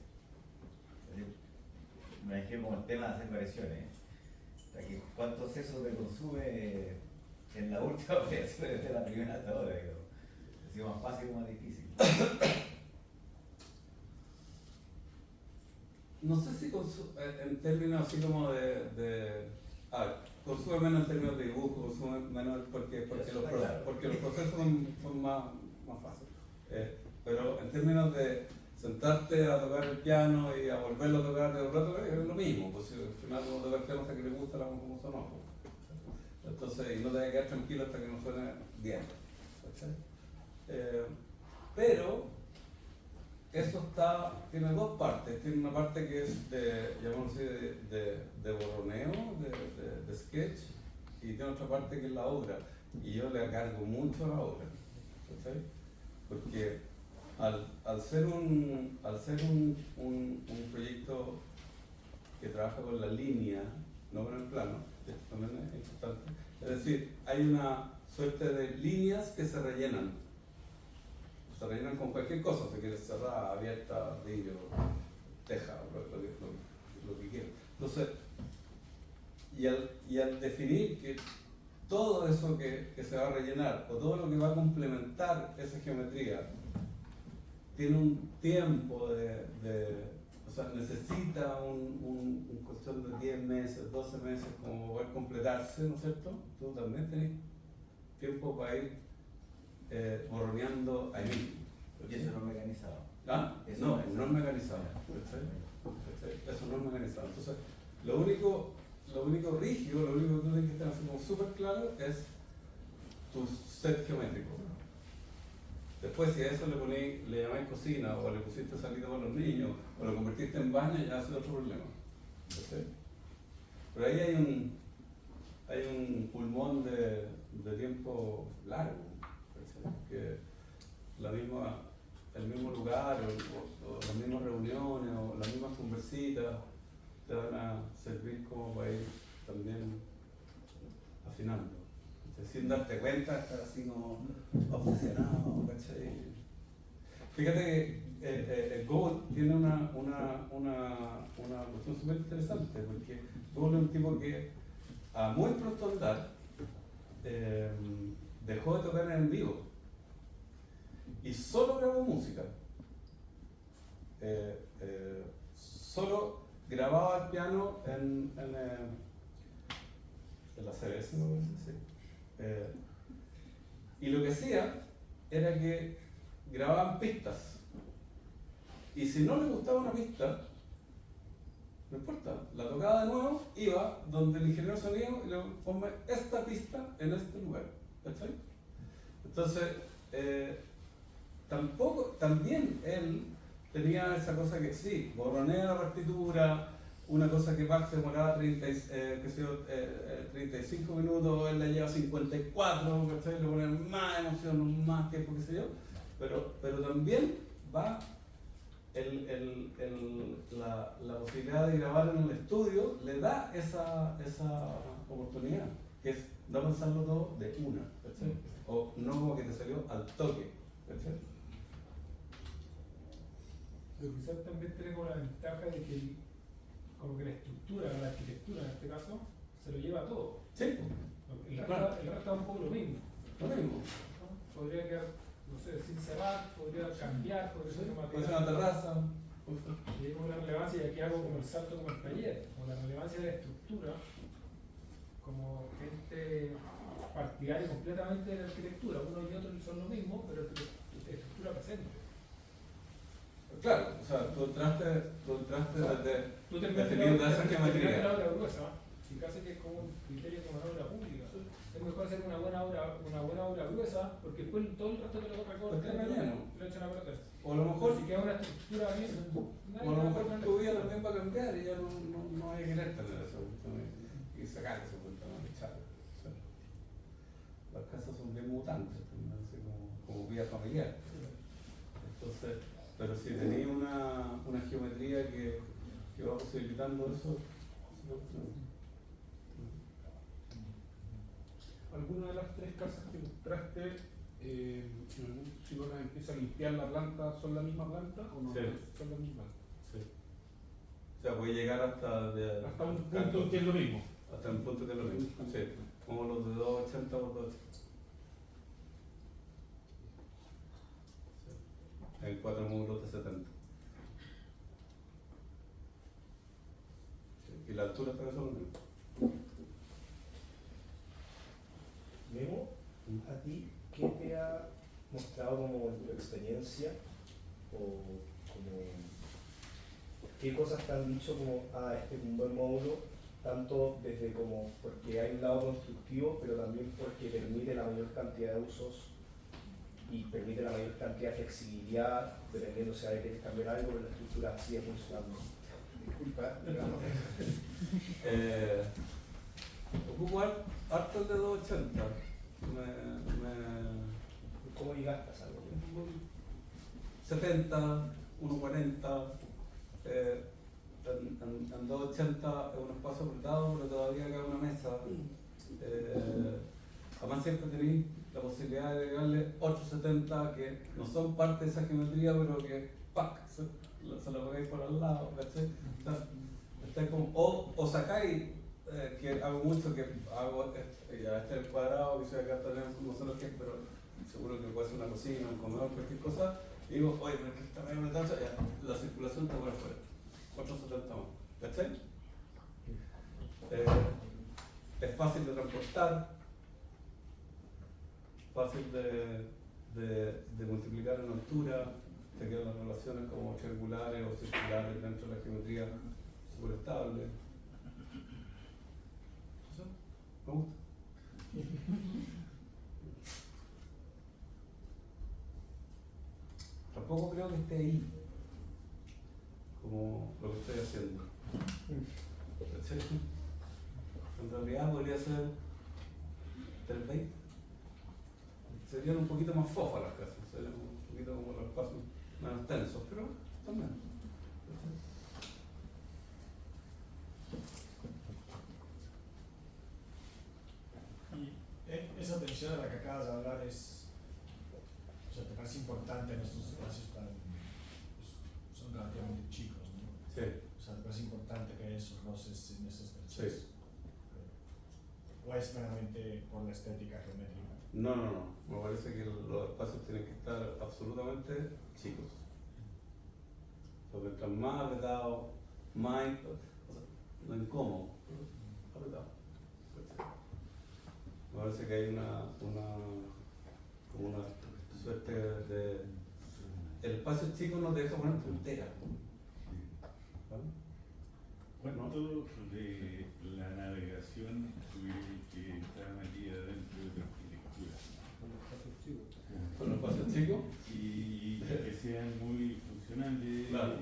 Me imagino como el tema de hacer variaciones. O sea, que ¿cuánto seso te consume en la última variación desde la primera hasta ahora? ¿Ha sido más fácil o más difícil? No sé si en términos así como consume menos en términos de dibujo, consume menos porque los procesos son más fáciles. Pero en términos de sentarte a tocar el piano y a volverlo a tocar de un rato, es lo mismo. Pues si al final uno toca el piano hasta que le gusta la como sonó. Pues. Entonces, y no te vas a quedar tranquilo hasta que no suene bien. Pero eso tiene dos partes. Tiene una parte que es llamémoslo así, de borroneo, de sketch, y tiene otra parte que es la obra. Y yo le cargo mucho a la obra. ¿Cachai? Porque al ser un proyecto que trabaja con la línea, no con el plano, que esto también es importante, es decir, hay una suerte de líneas que se rellenan con cualquier cosa, si quieres cerrada, abierta, vidrio, teja, lo que quieras. Entonces, y al definir que todo eso que se va a rellenar, o todo lo que va a complementar esa geometría, tiene un tiempo o sea, necesita un cuestión de 10 meses, 12 meses como poder completarse, ¿no es cierto? Tú también tenés tiempo para ir borroneando ahí mismo. Y eso no es mecanizado. ¿Ah? Eso No es mecanizado. Eso no es mecanizado. Entonces, lo único rígido, lo único que tú tienes que tener así como súper claro es tu set geométrico. Después, si a eso le llamáis cocina, o le pusiste salida para los niños, o lo convertiste en baño, ya es otro problema. ¿Sí? Pero ahí hay un pulmón de tiempo largo, ¿sí? Que el mismo lugar, o las mismas reuniones, o las mismas conversitas, te van a servir como para ir también afinando. Sin darte cuenta, estar así como obsesionado, ¿cachai? Fíjate que el Gould tiene una cuestión súper interesante, porque Gould es un tipo que a muy pronto andar dejó de tocar en vivo y solo grabó música. Solo grababa el piano en la CBS, ¿no? Sí. Y lo que hacía era que grababan pistas, y si no le gustaba una pista, no importa, la tocaba de nuevo, iba donde el ingeniero de sonido y le ponme esta pista en este lugar, ¿cachai? Entonces, también él tenía esa cosa que sí, borronea la partitura, una cosa que Bach se demoraba 35 minutos, él la lleva 54, ¿cachai? Le pone más emoción, más tiempo, qué sé yo, pero también va la posibilidad de grabar en el estudio, le da esa oportunidad, que es no pensarlo todo de una, ¿cachai? O no como que te salió al toque, ¿cachai? Pero quizás también tenemos la ventaja de que como que la estructura, la arquitectura en este caso, se lo lleva todo. Sí, El resto, claro. el resto es un poco lo mismo. Lo mismo. ¿No? Podría quedar, no sé, sin cerrar, podría cambiar, podría ser una Puede ser una terraza. Y hay una relevancia, y aquí hago como el salto como el taller, como la relevancia de la estructura, como gente partidaria completamente de la arquitectura. Uno y otro son lo mismo, pero estructura presente. Claro, o sea, tú entraste desde Tú te definiendo esa geometría. la obra gruesa, y casi que es como un criterio como una obra pública. Es mejor hacer una buena obra gruesa, porque después todo el resto te lo recorta Porque está lleno. y lo echan a perder. O a lo mejor, Si queda una estructura bien, tu vida también va a cambiar. cambiar y ya no hay que querer tener eso, y sacar eso, no echar. Las casas son bien mutantes, así como vida familiar. Entonces, pero si tenéis una geometría que va posibilitando eso, ¿Alguna de las tres casas que mostraste, si uno las empieza a limpiar la planta, son la misma planta o no? Sí. Son la misma. sí. O sea, puede llegar hasta Hasta un punto que es lo mismo. Hasta un punto que es lo mismo. Sí. Como los de 280 por 280. Sí. En 4 módulos de 70. Sí. Y la altura también son lo mismo. Memo, ¿a ti qué te ha mostrado como en tu experiencia o como qué cosas te han dicho como este es un buen módulo, tanto desde como porque hay un lado constructivo, pero también porque permite la mayor cantidad de usos y permite la mayor cantidad de flexibilidad, dependiendo si hay que cambiar algo, pero la estructura sigue funcionando? Disculpa, digamos. Ocupo harto el de 280. ¿Cómo llegaste a algo? 70, 140, en 280 es un espacio apretado, pero todavía queda una mesa. Además siempre tenéis la posibilidad de agregarle 870 que no son parte de esa geometría, pero que ¡pac! Se lo pegáis por al lado, ¿cachai? Está como, o sacáis, que hago mucho, que hago ya este es el cuadrado, que soy acá también, no sé lo que es, pero seguro que puede ser una cocina, un comedor, cualquier cosa, y digo, oye, pero es que está medio metanza, ya, la circulación está por afuera, 470 más, ¿cachai? Es fácil de transportar, fácil de multiplicar en altura, te quedan las relaciones como triangulares o circulares dentro de la geometría súper estable. ¿Eso? ¿Me gusta? Tampoco creo que esté ahí, como lo que estoy haciendo. ¿Cachai? En realidad podría ser 320. Serían un poquito más fofas las casas, serían un poquito como los espacios menos tensos, pero también. Y esa tensión de la que acabas de hablar es, o sea, te parece importante en estos espacios tan, pues, son relativamente chicos, ¿no? Sí. O sea, te parece importante que haya esos roces en esas Sí. tensiones. ¿O es meramente por la estética geométrica? No, me parece que los espacios tienen que estar absolutamente chicos. Porque mientras más apretado, más no incómodo, apretado. Me parece que hay como una suerte de... El espacio chico no te deja poner puntera. ¿Cuánto de la navegación que está metida dentro de la arquitectura? Con los espacios chicos. Y que sean muy funcionales. Claro.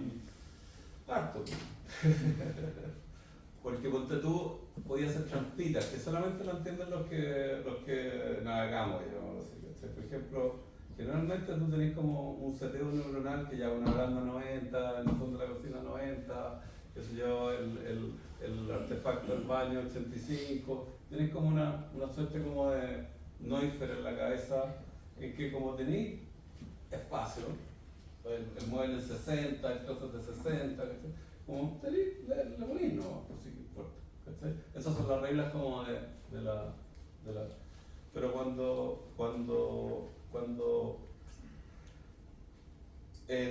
Harto. Porque ponte tú, podías hacer trampitas, que solamente lo entienden los que navegamos, digamos así, ¿cachai? Por ejemplo, generalmente tú tenés como un seteo neuronal que ya una baranda 90, en el fondo de la cocina 90, qué sé yo, el artefacto del baño 85, tenés como una suerte como de Neufeld en la cabeza, en que como tenéis espacio, el mueble en 60, el trozo de 60, ¿cachai? Como le ponís, no, por si importa, ¿cachai? Esas son las reglas como de la... Pero cuando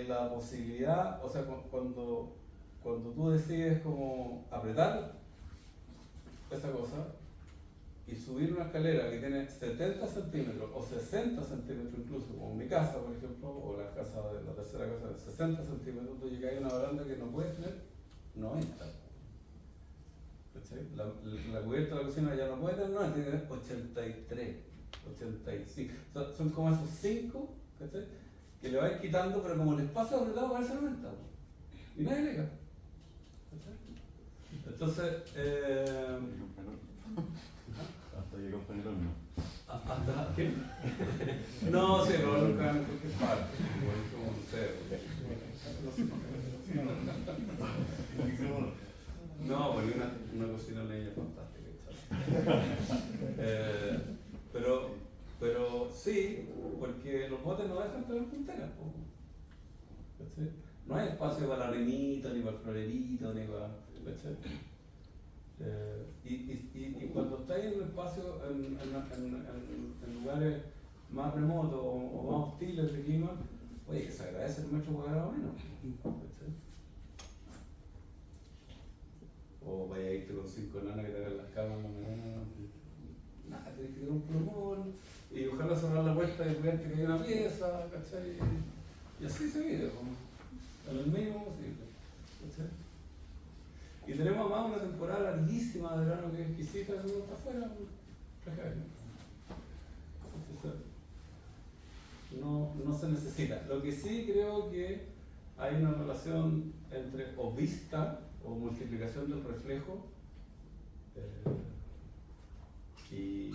la posibilidad, o sea, cuando tú decides como apretar esa cosa y subir una escalera que tiene 70 centímetros o 60 centímetros incluso, como en mi casa por ejemplo, o la casa de la tercera casa de 60 centímetros, tú llegas a una baranda que no puedes tener 90. ¿Cachai? La cubierta de la cocina ya no puede tener 90, tiene que tener 83, 85. O sea, son como esos 5, ¿cachai? Que le vais quitando, pero como el espacio apretado parece 90. Y nadie le cae. ¿Cachai? Entonces, Hasta llegó a poner no. ¿hasta qué? No, sí, no, nunca en cualquier parte. Como usted. No, porque una cocina leña fantástica. Pero sí, porque los botes no dejan tener punteras. ¿Cachai? No hay espacio para la arenita, ni para el florerito, ni para. ¿Cachai? Y cuando estáis en un espacio, en lugares más remotos o más hostiles de clima, oye, que se agradece el metro cuadrado menos. ¿Cachai? O vaya a irte con 5 enanas que te hagan las camas en la mañana. Nada, tienes que tener un plumón y ojalá cerrar la puerta y cuidarte que hay una pieza, ¿cachai? Y así se vive, en el mínimo posible. ¿Cachai? Y tenemos además una temporada larguísima de verano que es exquisita, que uno está afuera, no se necesita. Lo que sí creo que hay una relación entre o vista o multiplicación del reflejo y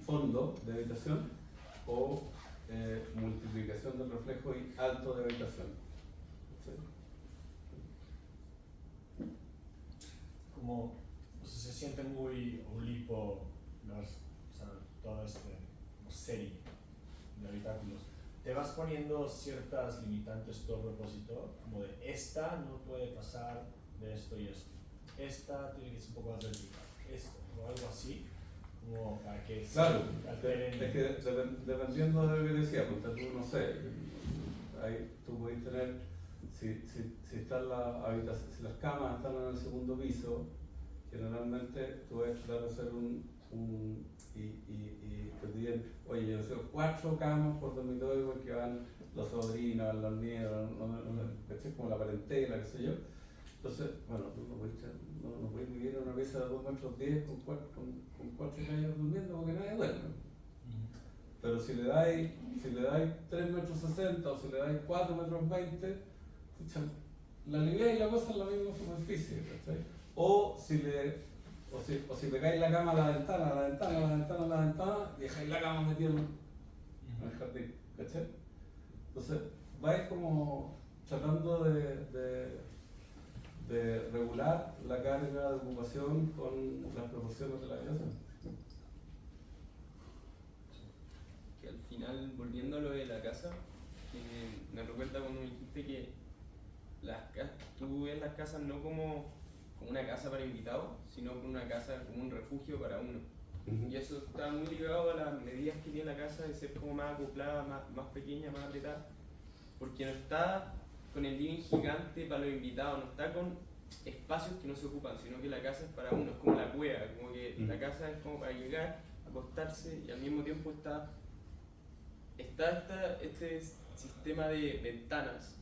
fondo de habitación o multiplicación del reflejo y alto de habitación. ¿Sí? Como, o sea, se siente muy Oulipo, toda esta serie de habitáculos. Te vas poniendo ciertas limitantes todo a propósito, como de esta no puede pasar de esto y esto. Esta tiene que ser un poco más vertical. Esto, o algo así, como para que claro, se alteren. es que dependiendo de lo que decía, porque tú no sé, ahí tú podés tener, si están las habitaciones, si las camas están en el segundo piso, generalmente tú vas a tratar de hacer y te piden, oye, yo deseo 4 camas por dormitorio porque van los sobrinos, los nietos, ¿cachai? Como la parentela, qué sé yo. Entonces, bueno, tú no puedes vivir en una pieza de 2 metros 10 con 4 caños durmiendo porque nadie duerme. Pero si le dais 3 metros 60 o si le dais 4 metros 20, escucha, la liviana y la cosa es la misma superficie, ¿cachai? O si pegáis la cama a la ventana, y dejáis la cama metida en el jardín, ¿cachai? Entonces, vais como tratando de regular la carga de ocupación con las proporciones de la habitación. Que al final, volviendo a lo de la casa, me recuerda cuando me dijiste que tú ves las casas no como una casa para invitados, sino como una casa, como un refugio para uno. Y eso está muy ligado a las medidas que tiene la casa de ser como más acoplada, más pequeña, más apretada, porque no está con el living gigante para los invitados, no está con espacios que no se ocupan, sino que la casa es para uno, es como la cueva, como que la casa es como para llegar, acostarse y al mismo tiempo está este sistema de ventanas,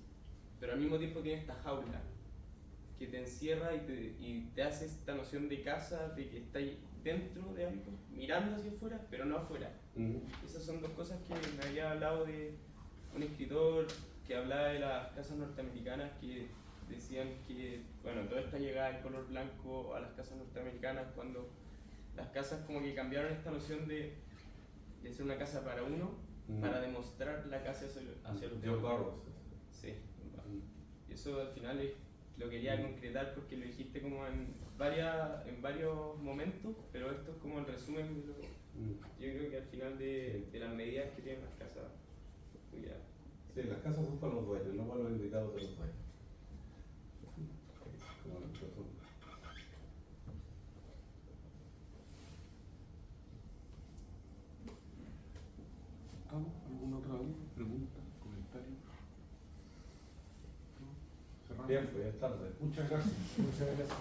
pero al mismo tiempo tiene esta jaula que te encierra y te hace esta noción de casa, de que está dentro de algo, mirando hacia afuera, pero no afuera. Esas son 2 cosas que me había hablado de un escritor que hablaba de las casas norteamericanas, que decían que, bueno, toda esta llegada del color blanco a las casas norteamericanas, cuando las casas como que cambiaron esta noción de ser una casa para uno, para demostrar la casa hacia los demás. Sí, y eso al final lo quería concretar porque lo dijiste como en varios momentos, pero esto es como el resumen de lo, yo creo que al final de las medidas que tienen las casas. Sí, las casas son para los dueños, no para los invitados de los dueños. Como el resumen. ¿Alguna otra pregunta, comentario? ¿No? Cerramos. Bien, pues ya es tarde. Muchas gracias. Muchas gracias.